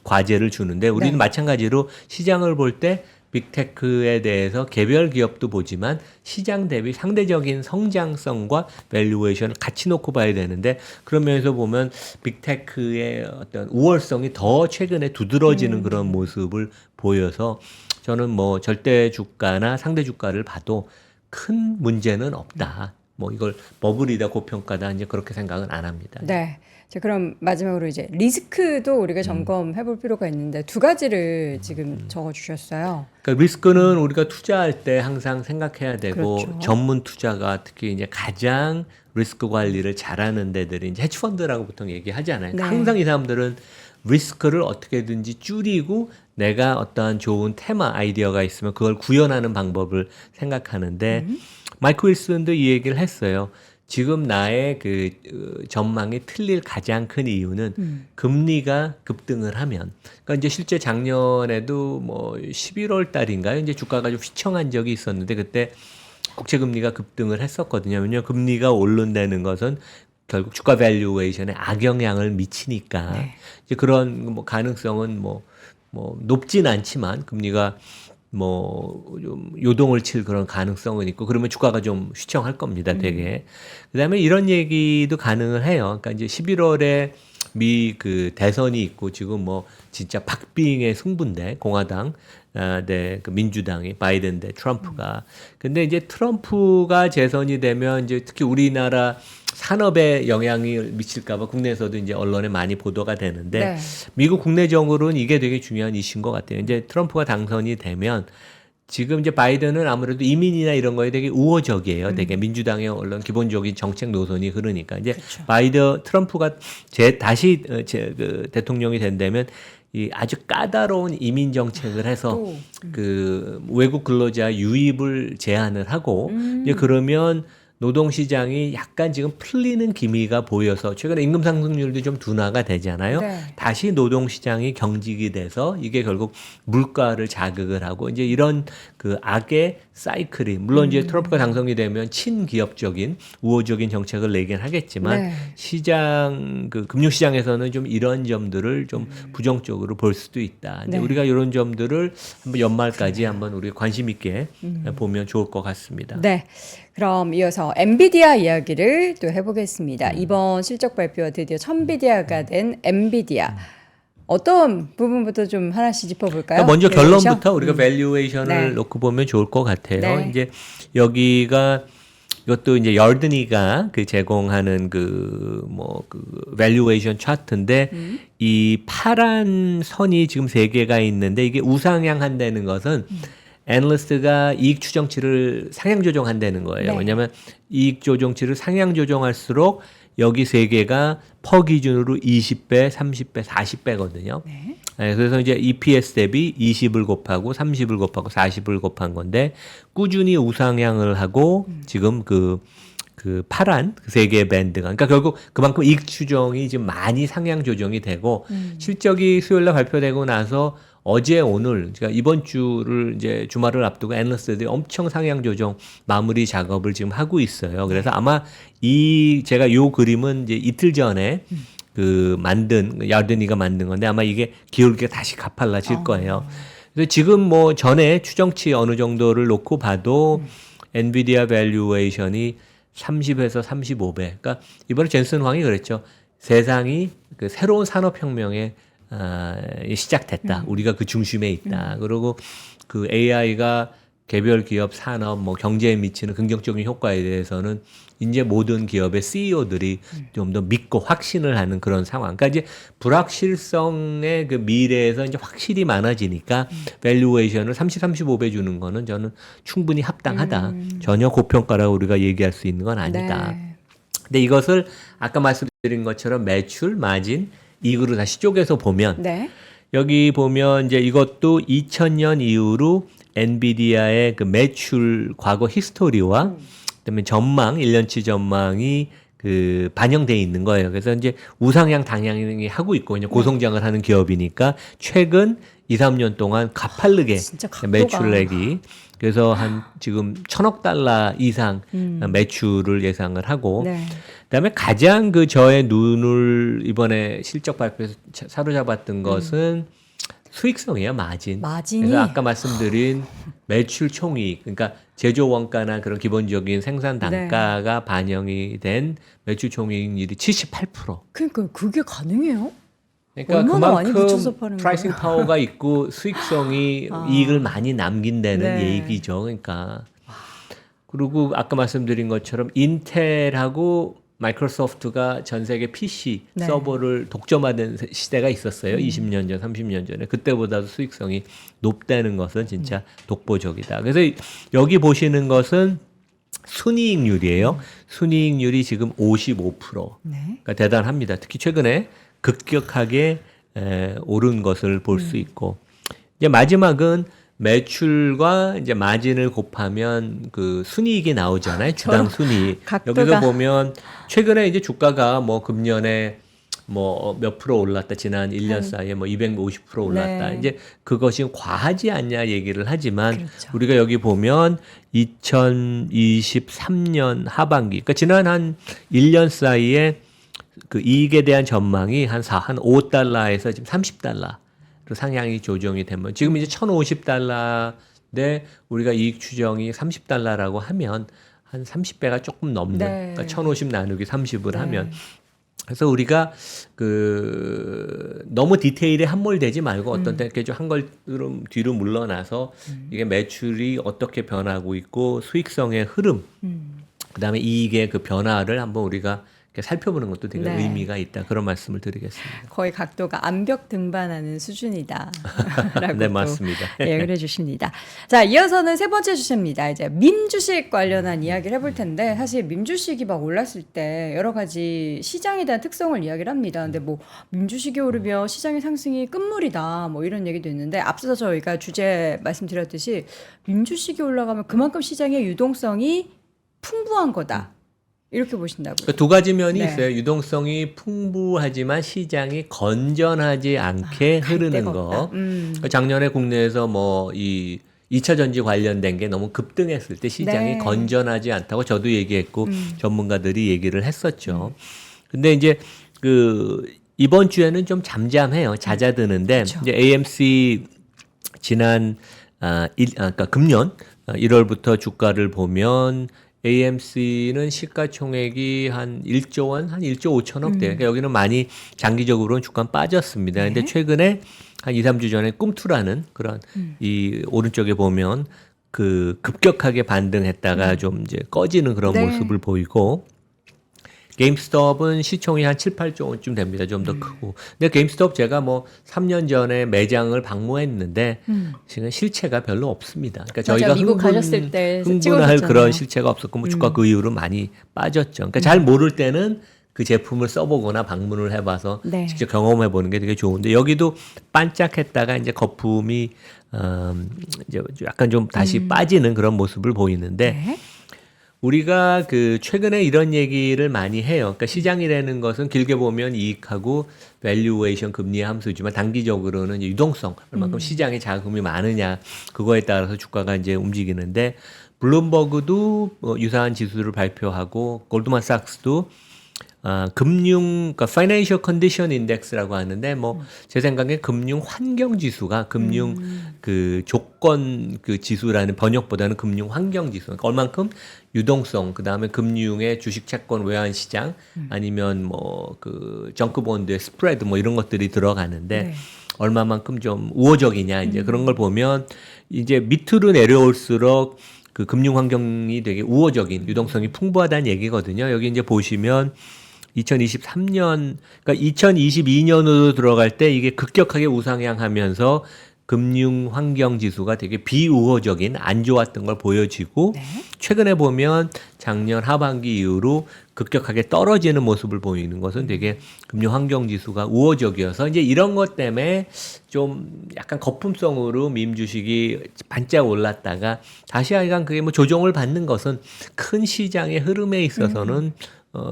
[SPEAKER 2] 과제를 주는데 우리는
[SPEAKER 1] 네.
[SPEAKER 2] 마찬가지로 시장을 볼 때 빅테크에 대해서 개별 기업도 보지만 시장 대비 상대적인 성장성과 밸류에이션을 같이 놓고 봐야 되는데 그런 면에서 보면 빅테크의 어떤 우월성이 더 최근에 두드러지는 그런 모습을 보여서 저는 뭐 절대 주가나 상대 주가를 봐도 큰 문제는 없다. 뭐 이걸 버블이다 고평가다 이제 그렇게 생각은 안 합니다.
[SPEAKER 1] 네. 자, 그럼 마지막으로 이제 리스크도 우리가 점검해 볼 필요가 있는데 두 가지를 지금 적어 주셨어요.
[SPEAKER 2] 그러니까 리스크는 우리가 투자할 때 항상 생각해야 되고
[SPEAKER 1] 그렇죠.
[SPEAKER 2] 전문 투자가 특히 이제 가장 리스크 관리를 잘하는 데들이 이제 헤지펀드라고 보통 얘기하잖아요.
[SPEAKER 1] 네.
[SPEAKER 2] 항상 이 사람들은 리스크를 어떻게든지 줄이고 내가 어떠한 좋은 테마 아이디어가 있으면 그걸 구현하는 방법을 생각하는데 마이클 윌슨도 이 얘기를 했어요. 지금 나의 그 전망이 틀릴 가장 큰 이유는 금리가 급등을 하면 그러니까 이제 실제 작년에도 뭐 11월 달인가요? 이제 주가가 좀 휘청한 적이 있었는데 그때 국채 금리가 급등을 했었거든요. 왜냐하면 금리가 오른다는 것은 결국 주가 밸류에이션에 악영향을 미치니까
[SPEAKER 1] 네.
[SPEAKER 2] 이제 그런 뭐 가능성은 뭐 높진 않지만 금리가 뭐 좀 요동을 칠 그런 가능성은 있고 그러면 주가가 좀 휘청할 겁니다, 되게. 그다음에 이런 얘기도 가능을 해요. 그러니까 이제 11월에 미 그 대선이 있고 지금 뭐 진짜 박빙의 승부인데 공화당 네, 그 민주당이 바이든 대 트럼프가. 근데 이제 트럼프가 재선이 되면 이제 특히 우리나라 산업에 영향이 미칠까봐 국내에서도 이제 언론에 많이 보도가 되는데
[SPEAKER 1] 네.
[SPEAKER 2] 미국 국내적으로는 이게 되게 중요한 이슈인 것 같아요. 이제 트럼프가 당선이 되면 지금 이제 바이든은 아무래도 이민이나 이런 거에 되게 우호적이에요. 되게 민주당의 언론 기본적인 정책 노선이 그러니까 이제
[SPEAKER 1] 그렇죠.
[SPEAKER 2] 트럼프가 다시 그 대통령이 된다면 이 아주 까다로운 이민 정책을 해서
[SPEAKER 1] 또.
[SPEAKER 2] 그 외국 근로자 유입을 제한을 하고 이제 그러면 노동시장이 약간 지금 풀리는 기미가 보여서 최근에 임금 상승률도 좀 둔화가 되잖아요.
[SPEAKER 1] 네.
[SPEAKER 2] 다시 노동시장이 경직이 돼서 이게 결국 물가를 자극을 하고 이제 이런 그 악의 사이클이 물론 이제 트럼프가 당선이 되면 친기업적인 우호적인 정책을 내긴 하겠지만
[SPEAKER 1] 네.
[SPEAKER 2] 시장 그 금융시장에서는 좀 이런 점들을 좀 부정적으로 볼 수도 있다. 이제
[SPEAKER 1] 네.
[SPEAKER 2] 우리가 이런 점들을 한번 연말까지 한번 우리 관심 있게 보면 좋을 것 같습니다.
[SPEAKER 1] 네. 그럼 이어서 엔비디아 이야기를 또 해보겠습니다. 이번 실적 발표와 드디어 천비디아가 된 엔비디아. 어떤 부분부터 좀 하나씩 짚어볼까요?
[SPEAKER 2] 그러니까 먼저
[SPEAKER 1] 밸류에이션?
[SPEAKER 2] 결론부터 우리가 밸류에이션을
[SPEAKER 1] 네.
[SPEAKER 2] 놓고 보면 좋을 것 같아요.
[SPEAKER 1] 네.
[SPEAKER 2] 이제 여기가 이것도 이제 열드니가 그 제공하는 그 밸류에이션 차트인데 이 파란 선이 지금 세 개가 있는데 이게 우상향한다는 것은 애널리스트가 이익 추정치를 상향 조정한다는 거예요.
[SPEAKER 1] 네.
[SPEAKER 2] 왜냐하면 이익 조정치를 상향 조정할수록 여기 세 개가 퍼 기준으로 20배, 30배, 40배거든요.
[SPEAKER 1] 네.
[SPEAKER 2] 네, 그래서 이제 EPS 대비 20을 곱하고 30을 곱하고 40을 곱한 건데 꾸준히 우상향을 하고 지금 그 파란 그 세 개의 밴드가 그러니까 결국 그만큼 이익 추정이 지금 많이 상향 조정이 되고 실적이 수요일 날 발표되고 나서 어제 오늘 그러니까 이번 주를 이제 주말을 앞두고 애널리스트들이 엄청 상향 조정 마무리 작업을 지금 하고 있어요. 그래서 아마 제가 요 그림은 이제 이틀 전에 야드니가 만든 건데 아마 이게 기울기가 다시 가팔라질 거예요. 그래서 지금 뭐 전에 추정치 어느 정도를 놓고 봐도 엔비디아 밸류에이션이 30에서 35배. 그러니까 이번에 젠슨 황이 그랬죠. 세상이 그 새로운 산업혁명에 시작됐다. 우리가 그 중심에 있다. 그리고 그 AI가 개별 기업 산업 뭐 경제에 미치는 긍정적인 효과에 대해서는 이제 모든 기업의 CEO들이 좀 더 믿고 확신을 하는 그런 상황. 그러니까 이제 불확실성의 그 미래에서 이제 확실히 많아지니까 밸류에이션을 30, 35배 주는 거는 저는 충분히 합당하다. 전혀 고평가라고 우리가 얘기할 수 있는 건 아니다.
[SPEAKER 1] 네.
[SPEAKER 2] 근데 이것을 아까 말씀드린 것처럼 매출, 마진, 이익으로 다시 쪼개서 보면
[SPEAKER 1] 네.
[SPEAKER 2] 여기 보면 이제 이것도 2000년 이후로 엔비디아의 그 매출 과거 히스토리와 그다음에 전망, 1년치 전망이 그 반영돼 있는 거예요. 그래서 이제 우상향 당향이 하고 있고 이제 고성장을 하는 기업이니까 최근 2, 3년 동안 가파르게
[SPEAKER 1] 진짜 각도가.
[SPEAKER 2] 매출액이 그래서 한 지금 1000억 달러 이상 매출을 예상을 하고
[SPEAKER 1] 네.
[SPEAKER 2] 그다음에 가장 그 저의 눈을 이번에 실적 발표에서 사로잡았던 것은 수익성이에요, 마진.
[SPEAKER 1] 마진이?
[SPEAKER 2] 그래서 아까 말씀드린 매출 총이익, 그러니까 제조 원가나 그런 기본적인 생산 단가가 반영이 된 매출 총이익률이 78%.
[SPEAKER 1] 그러니까 그게 가능해요?
[SPEAKER 2] 그러니까
[SPEAKER 1] 얼마나 많이 붙여서
[SPEAKER 2] 그만큼
[SPEAKER 1] 파는
[SPEAKER 2] 프라이싱
[SPEAKER 1] 거야?
[SPEAKER 2] 파워가 있고 수익성이 이익을 많이 남긴다는
[SPEAKER 1] 네.
[SPEAKER 2] 얘기죠. 그러니까 그리고 아까 말씀드린 것처럼 인텔하고 마이크로소프트가 전 세계 PC
[SPEAKER 1] 네.
[SPEAKER 2] 서버를 독점하던 시대가 있었어요. 20년 전, 30년 전에. 그때보다도 수익성이 높다는 것은 진짜 독보적이다. 그래서 여기 보시는 순이익률이에요. 순이익률이 지금 55%.
[SPEAKER 1] 네.
[SPEAKER 2] 그러니까 대단합니다. 특히 최근에 급격하게 오른 것을 볼 수 있고 이제 마지막은 매출과 이제 마진을 곱하면 그 순이익이 나오잖아요. 주당 순이익.
[SPEAKER 1] 각도가.
[SPEAKER 2] 여기서 보면 최근에 이제 주가가 뭐 금년에 뭐 몇 프로 올랐다. 지난 1년 사이에 뭐 250% 올랐다.
[SPEAKER 1] 네.
[SPEAKER 2] 이제 그것이 과하지 않냐 얘기를 하지만
[SPEAKER 1] 그렇죠.
[SPEAKER 2] 우리가 여기 보면 2023년 하반기 그러니까 지난 한 1년 사이에 그 이익에 대한 전망이 한 5달러에서 지금 30달러로 상향이 조정이 되면 지금 이제 1,050달러인데 우리가 이익 추정이 30달러라고 하면 한 30배가 조금 넘는
[SPEAKER 1] 네.
[SPEAKER 2] 그러니까 1,050 나누기 30을
[SPEAKER 1] 네.
[SPEAKER 2] 하면 그래서 우리가 그 너무 디테일에 함몰되지 말고 어떤 때 이렇게 좀 한 걸음 뒤로 물러나서 이게 매출이 어떻게 변하고 있고 수익성의 흐름 그다음에 이익의 그 변화를 한번 우리가 이렇게 살펴보는 것도 되게
[SPEAKER 1] 네.
[SPEAKER 2] 의미가 있다. 그런 말씀을 드리겠습니다.
[SPEAKER 1] 거의 각도가 암벽 등반하는 수준이다. 라고
[SPEAKER 2] 네,
[SPEAKER 1] 또
[SPEAKER 2] 맞습니다.
[SPEAKER 1] 예언을 해주십니다. 자, 이어서는 세 번째 주제입니다. 이제 밈주식 관련한 이야기를 해볼 텐데 사실 밈주식이 막 올랐을 때 여러 가지 시장에 대한 특성을 이야기를 합니다. 근데 뭐 밈주식이 오르면 시장의 상승이 끝물이다. 뭐 이런 얘기도 있는데 앞서서 저희가 주제 말씀드렸듯이 밈주식이 올라가면 그만큼 시장의 유동성이 풍부한 거다. 이렇게 보신다고요?
[SPEAKER 2] 그두 가지 면이
[SPEAKER 1] 네.
[SPEAKER 2] 있어요. 유동성이 풍부하지만 시장이 건전하지 않게
[SPEAKER 1] 갈
[SPEAKER 2] 흐르는
[SPEAKER 1] 데가
[SPEAKER 2] 거.
[SPEAKER 1] 없다.
[SPEAKER 2] 작년에 국내에서 뭐 이 2차 전지 관련된 게 너무 급등했을 때 시장이
[SPEAKER 1] 네.
[SPEAKER 2] 건전하지 않다고 저도 얘기했고 전문가들이 얘기를 했었죠. 근데 이제 그 이번 주에는 좀 잠잠해요. 잦아드는데
[SPEAKER 1] 그렇죠.
[SPEAKER 2] 이제 AMC 지난 그러니까 금년 1월부터 주가를 보면 AMC는 시가총액이 한 1조 원, 한 1조 5천억 대. 그러니까 여기는 많이 장기적으로는 주가는 빠졌습니다. 근데 최근에 한 2, 3주 전에 꿈투라는 그런 이 오른쪽에 보면 그 급격하게 반등했다가 좀 이제 꺼지는 그런
[SPEAKER 1] 네.
[SPEAKER 2] 모습을 보이고 게임스톱은 시총이 한 7, 8조 원쯤 됩니다. 좀 더 크고. 근데 게임스톱 제가 뭐 3년 전에 매장을 방문했는데 지금 실체가 별로 없습니다. 그러니까
[SPEAKER 1] 맞아요.
[SPEAKER 2] 저희가
[SPEAKER 1] 미국 가셨을 때
[SPEAKER 2] 흥분할
[SPEAKER 1] 찍어줬잖아요.
[SPEAKER 2] 그런 실체가 없었고 뭐 주가 그 이후로 많이 빠졌죠. 그러니까 잘 모를 때는 그 제품을 써보거나 방문을 해봐서
[SPEAKER 1] 네.
[SPEAKER 2] 직접 경험해보는 게 되게 좋은데 여기도 반짝했다가 이제 거품이 이제 약간 좀 다시 빠지는 그런 모습을 보이는데
[SPEAKER 1] 네.
[SPEAKER 2] 우리가 그 최근에 이런 얘기를 많이 해요. 그러니까 시장이라는 것은 길게 보면 이익하고 밸류에이션 금리의 함수지만 단기적으로는 이제 유동성, 얼마큼 시장에 자금이 많으냐 그거에 따라서 주가가 이제 움직이는데 블룸버그도 유사한 지수를 발표하고 골드만삭스도 금융, 그러니까 Financial Condition Index라고 하는데 뭐 제 생각에 금융 환경 지수가 금융 그 조건 그 지수라는 번역보다는 금융 환경 지수. 그러니까 얼만큼 유동성, 그 다음에 금융의 주식 채권 외환 시장 아니면 뭐 그 정크 본드의 스프레드 뭐 이런 것들이 들어가는데
[SPEAKER 1] 네.
[SPEAKER 2] 얼마만큼 좀 우호적이냐 이제 그런 걸 보면 이제 밑으로 내려올수록 그 금융 환경이 되게 우호적인 유동성이 풍부하다는 얘기거든요. 여기 이제 보시면 2023년, 그러니까 2022년으로 들어갈 때 이게 급격하게 우상향하면서 금융 환경 지수가 되게 비우호적인 안 좋았던 걸 보여지고
[SPEAKER 1] 네.
[SPEAKER 2] 최근에 보면 작년 하반기 이후로 급격하게 떨어지는 모습을 보이는 것은 되게 금융 환경 지수가 우호적이어서 이제 이런 것 때문에 좀 약간 거품성으로 밈 주식이 반짝 올랐다가 다시 하여간 그게 뭐 조정을 받는 것은 큰 시장의 흐름에 있어서는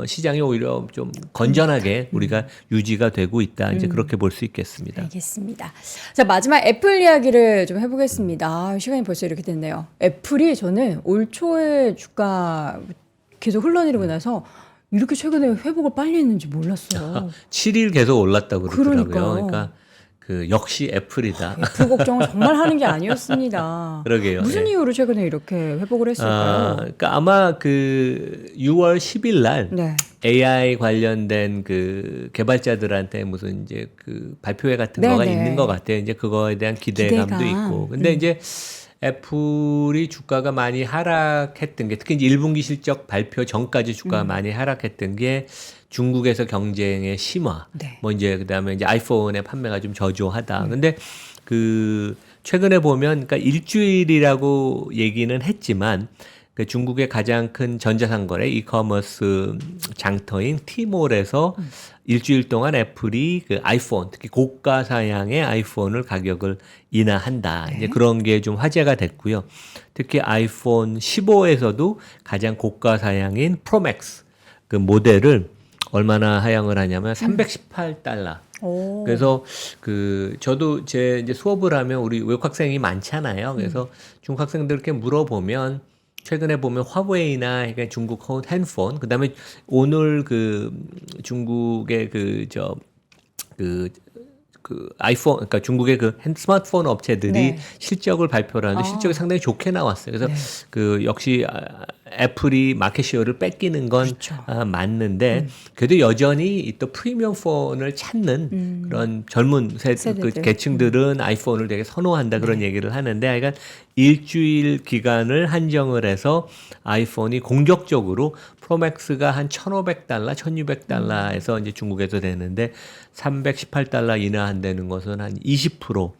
[SPEAKER 2] 시장이 오히려 좀 건전하게 우리가 유지가 되고 있다. 이제 그렇게 볼 수 있겠습니다.
[SPEAKER 1] 알겠습니다. 자, 마지막 애플 이야기를 좀 해보겠습니다. 아, 시간이 벌써 이렇게 됐네요. 애플이 저는 올 초에 주가 계속 흘러내리고 나서 이렇게 최근에 회복을 빨리 했는지 몰랐어요.
[SPEAKER 2] 7일 계속 올랐다고 그러더라고요.
[SPEAKER 1] 그러니까요.
[SPEAKER 2] 그러니까 그 역시 애플이다.
[SPEAKER 1] 애플 걱정을 정말 하는 게 아니었습니다.
[SPEAKER 2] 그러게요.
[SPEAKER 1] 무슨
[SPEAKER 2] 예.
[SPEAKER 1] 이유로 최근에 이렇게 회복을 했을까요?
[SPEAKER 2] 그러니까 아마 그 6월 10일 날
[SPEAKER 1] 네.
[SPEAKER 2] AI 관련된 그 개발자들한테 무슨 이제 그 발표회 같은
[SPEAKER 1] 네네.
[SPEAKER 2] 거가 있는 것 같아요. 이제 그거에 대한 기대감도
[SPEAKER 1] 기대감.
[SPEAKER 2] 있고. 근데 이제 애플이 주가가 많이 하락했던 게 특히 이제 1분기 실적 발표 전까지 주가가 많이 하락했던 게 중국에서 경쟁의 심화.
[SPEAKER 1] 네.
[SPEAKER 2] 뭐 이제 그다음에 이제 아이폰의 판매가 좀 저조하다. 근데 그 최근에 보면 그러니까 일주일이라고 얘기는 했지만 그 중국의 가장 큰 전자상거래 이커머스 장터인 티몰에서 일주일 동안 애플이 그 아이폰 특히 고가 사양의 아이폰을 가격을 인하한다.
[SPEAKER 1] 네.
[SPEAKER 2] 이제 그런 게 좀 화제가 됐고요. 특히 아이폰 15에서도 가장 고가 사양인 프로맥스 그 모델을 얼마나 하향을 하냐면 318달러.
[SPEAKER 1] 오.
[SPEAKER 2] 그래서 그 저도 제 이제 수업을 하면 우리 외국 학생이 많잖아요. 그래서 중국 학생들께 물어보면 최근에 보면 화웨이나 그러니까 중국 핸드폰 그다음에 오늘 그 중국의 그 아이폰 그러니까 중국의 그 스마트폰 업체들이
[SPEAKER 1] 네.
[SPEAKER 2] 실적을 발표를 하는데 실적이 상당히 좋게 나왔어요. 그래서
[SPEAKER 1] 네.
[SPEAKER 2] 그 역시 애플이 마켓시어를 뺏기는 건
[SPEAKER 1] 그렇죠.
[SPEAKER 2] 맞는데 그래도 여전히 또 프리미엄 폰을 찾는 그런 젊은 그
[SPEAKER 1] 세대들.
[SPEAKER 2] 계층들은 아이폰을 되게 선호한다 그런 얘기를 하는데 하여간 일주일 기간을 한정을 해서 아이폰이 공격적으로 프로맥스가 한 1,500달러, 1,600달러에서 이제 중국에서 되는데 318달러 인하한다는 것은 한 20%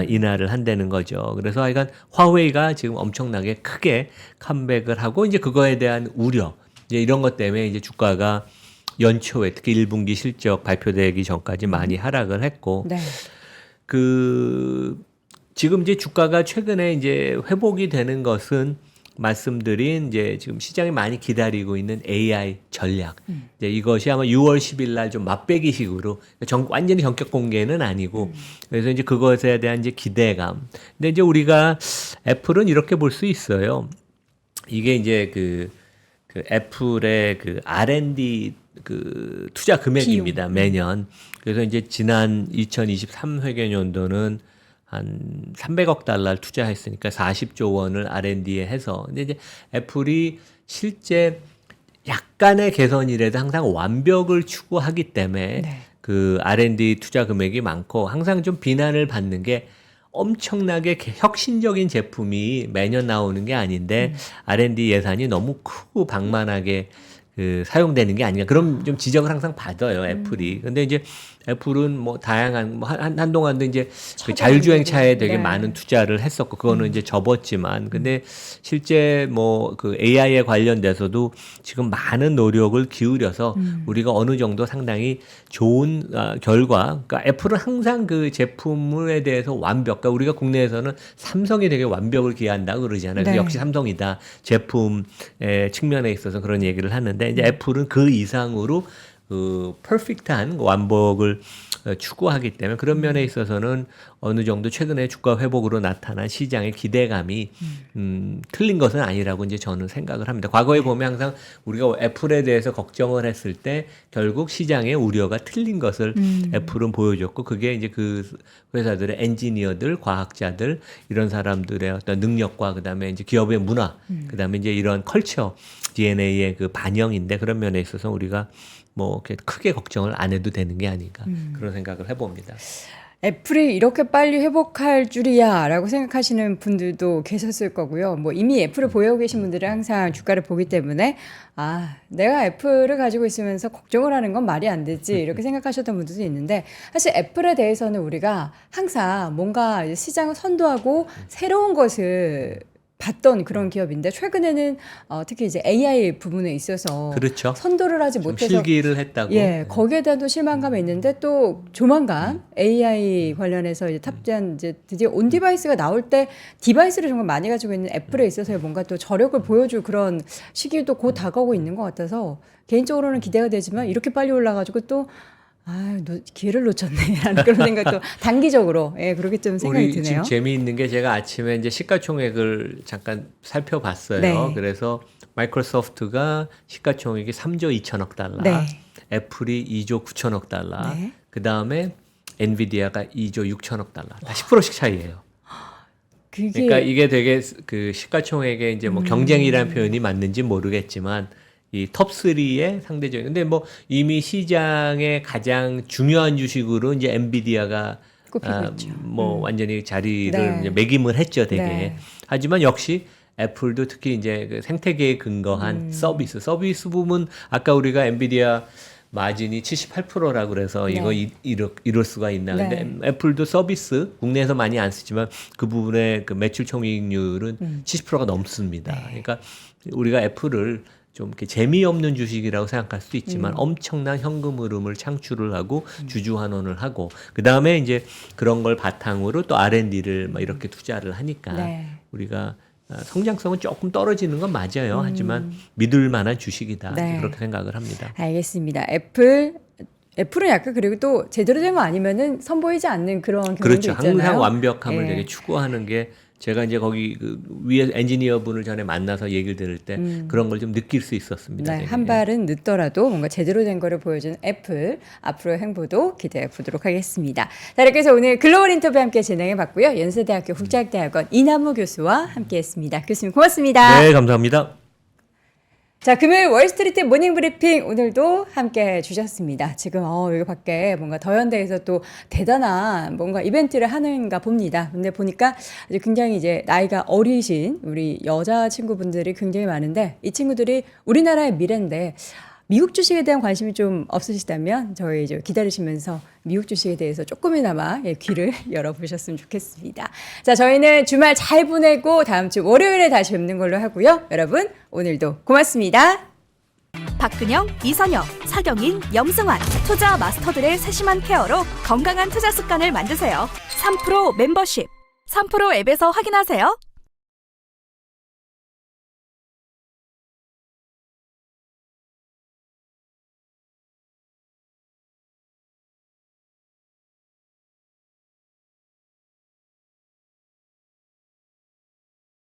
[SPEAKER 2] 인하를 한다는 거죠. 그래서 하여간 화웨이가 지금 엄청나게 크게 컴백을 하고 이제 그거에 대한 우려, 이제 이런 것 때문에 이제 주가가 연초에 특히 1분기 실적 발표되기 전까지 많이 하락을 했고
[SPEAKER 1] 네.
[SPEAKER 2] 그 지금 이제 주가가 최근에 이제 회복이 되는 것은 말씀드린 이제 지금 시장이 많이 기다리고 있는 AI 전략. 이제 이것이 아마 6월 10일 날 좀 맛배기식으로 완전히 전격 공개는 아니고 그래서 이제 그것에 대한 이제 기대감. 근데 이제 우리가 애플은 이렇게 볼 수 있어요. 이게 이제 그 애플의 그 R&D 그 투자 금액입니다. 매년. 그래서 이제 지난 2023 회계연도는 한 300억 달러를 투자했으니까 40조 원을 R&D에 해서 근데 이제 애플이 실제 약간의 개선이라도 항상 완벽을 추구하기 때문에
[SPEAKER 1] 네.
[SPEAKER 2] 그 R&D 투자 금액이 많고 항상 좀 비난을 받는 게 엄청나게 혁신적인 제품이 매년 나오는 게 아닌데 R&D 예산이 너무 크고 방만하게 그 사용되는 게 아닌가 그런 좀 지적을 항상 받아요 애플이. 근데 이제 애플은 뭐 다양한 뭐 한동안도 이제 그 자율주행차에 되게
[SPEAKER 1] 네.
[SPEAKER 2] 많은 투자를 했었고 그거는 이제 접었지만 근데 실제 뭐 그 AI에 관련돼서도 지금 많은 노력을 기울여서 우리가 어느 정도 상당히 좋은 결과. 그러니까 애플은 항상 그 제품에 대해서 완벽. 그러니까 우리가 국내에서는 삼성이 되게 완벽을 기한다 그러잖아요. 그래서
[SPEAKER 1] 네.
[SPEAKER 2] 역시 삼성이다. 제품의 측면에 있어서 그런 얘기를 하는데 이제 애플은 그 이상으로 그 퍼펙트한 완벽을 추구하기 때문에 그런 면에 있어서는 어느 정도 최근에 주가 회복으로 나타난 시장의 기대감이 틀린 것은 아니라고 이제 저는 생각을 합니다. 과거에 보면 항상 우리가 애플에 대해서 걱정을 했을 때 결국 시장의 우려가 틀린 것을 애플은 보여줬고 그게 이제 그 회사들의 엔지니어들, 과학자들 이런 사람들의 어떤 능력과 그다음에 이제 기업의 문화, 그다음에 이제 이런 컬처 DNA의 그 반영인데 그런 면에 있어서 우리가 뭐 크게 걱정을 안 해도 되는 게 아닌가 그런 생각을 해봅니다.
[SPEAKER 1] 애플이 이렇게 빨리 회복할 줄이야 라고 생각하시는 분들도 계셨을 거고요. 뭐 이미 애플을 보유하고 계신 분들은 항상 주가를 보기 때문에 내가 애플을 가지고 있으면서 걱정을 하는 건 말이 안 되지 이렇게 생각하셨던 분들도 있는데 사실 애플에 대해서는 우리가 항상 뭔가 이제 시장을 선도하고 새로운 것을 봤던 그런 기업인데 최근에는 특히 이제 AI 부분에 있어서
[SPEAKER 2] 그렇죠.
[SPEAKER 1] 선도를 하지
[SPEAKER 2] 좀
[SPEAKER 1] 못해서
[SPEAKER 2] 실기를 했다고.
[SPEAKER 1] 거기에 대한 실망감이 있는데 또 조만간 AI 관련해서 이제 탑재한 이제 드디어 온 디바이스가 나올 때 디바이스를 정말 많이 가지고 있는 애플에 있어서 뭔가 또 저력을 보여줄 그런 시기도 곧 다가오고 있는 것 같아서 개인적으로는 기대가 되지만 이렇게 빨리 올라가지고 또 기회를 놓쳤네라는 그런 생각도 단기적으로 그렇게 좀 생각이
[SPEAKER 2] 우리
[SPEAKER 1] 드네요.
[SPEAKER 2] 지금 재미있는 게 제가 아침에 이제 시가총액을 잠깐 살펴봤어요.
[SPEAKER 1] 네.
[SPEAKER 2] 그래서 마이크로소프트가 시가총액이 3조 2천억 달러,
[SPEAKER 1] 네.
[SPEAKER 2] 애플이 2조 9천억 달러,
[SPEAKER 1] 네.
[SPEAKER 2] 그 다음에 엔비디아가 2조 6천억 달러, 다 10%씩 차이예요. 그러니까 이게 되게 그 시가총액의 이제 뭐 경쟁이라는 표현이 맞는지 모르겠지만 이 톱3의 상대적인 근데 뭐 이미 시장의 가장 중요한 주식으로 이제 엔비디아가
[SPEAKER 1] 꼽히고 있죠.
[SPEAKER 2] 뭐 완전히 자리를
[SPEAKER 1] 네.
[SPEAKER 2] 이제 매김을 했죠, 되게.
[SPEAKER 1] 네.
[SPEAKER 2] 하지만 역시 애플도 특히 이제 그 생태계에 근거한 서비스 부분 아까 우리가 엔비디아 마진이 78%라고 그래서 이거 이럴 수가 있나. 근데 애플도 서비스 국내에서 많이 안 쓰지만 그 부분의 그 매출 총이익률은 70%가 넘습니다. 그러니까 우리가 애플을 좀 이렇게 재미없는 주식이라고 생각할 수도 있지만 엄청난 현금 흐름을 창출을 하고 주주 환원을 하고 그 다음에 이제 그런 걸 바탕으로 또 R&D를 막 이렇게 투자를 하니까 우리가 성장성은 조금 떨어지는 건 맞아요. 하지만 믿을 만한 주식이다 그렇게 생각을 합니다.
[SPEAKER 1] 알겠습니다. 애플은 약간 그리고 또 제대로 된 거 아니면은 선보이지 않는 그런 경향도
[SPEAKER 2] 그렇죠.
[SPEAKER 1] 있잖아요.
[SPEAKER 2] 항상 완벽함을 되게 추구하는 게 제가 이제 거기 그 위에 엔지니어 분을 전에 만나서 얘기를 들을 때 그런 걸 좀 느낄 수 있었습니다.
[SPEAKER 1] 네, 한 발은 늦더라도 뭔가 제대로 된 거를 보여주는 애플 앞으로의 행보도 기대해 보도록 하겠습니다. 자, 이렇게 해서 오늘 글로벌 인터뷰 함께 진행해 봤고요. 연세대학교 국제학대학원 이남우 교수와 함께했습니다. 교수님 고맙습니다.
[SPEAKER 2] 네, 감사합니다.
[SPEAKER 1] 자, 금요일 월스트리트 모닝 브리핑 오늘도 함께 해주셨습니다. 지금 여기 밖에 뭔가 더현대에서 또 대단한 뭔가 이벤트를 하는가 봅니다. 근데 보니까 아주 굉장히 이제 나이가 어리신 우리 여자 친구분들이 굉장히 많은데 이 친구들이 우리나라의 미래인데 미국 주식에 대한 관심이 좀 없으시다면 저희 이제 기다리시면서 미국 주식에 대해서 조금이나마 귀를 열어보셨으면 좋겠습니다. 자, 저희는 주말 잘 보내고 다음 주 월요일에 다시 뵙는 걸로 하고요. 여러분 오늘도 고맙습니다.
[SPEAKER 3] 박근영, 이선영, 사경인, 염승환 투자 마스터들의 세심한 케어로 건강한 투자 습관을 만드세요. 3프로 멤버십 3프로 앱에서 확인하세요.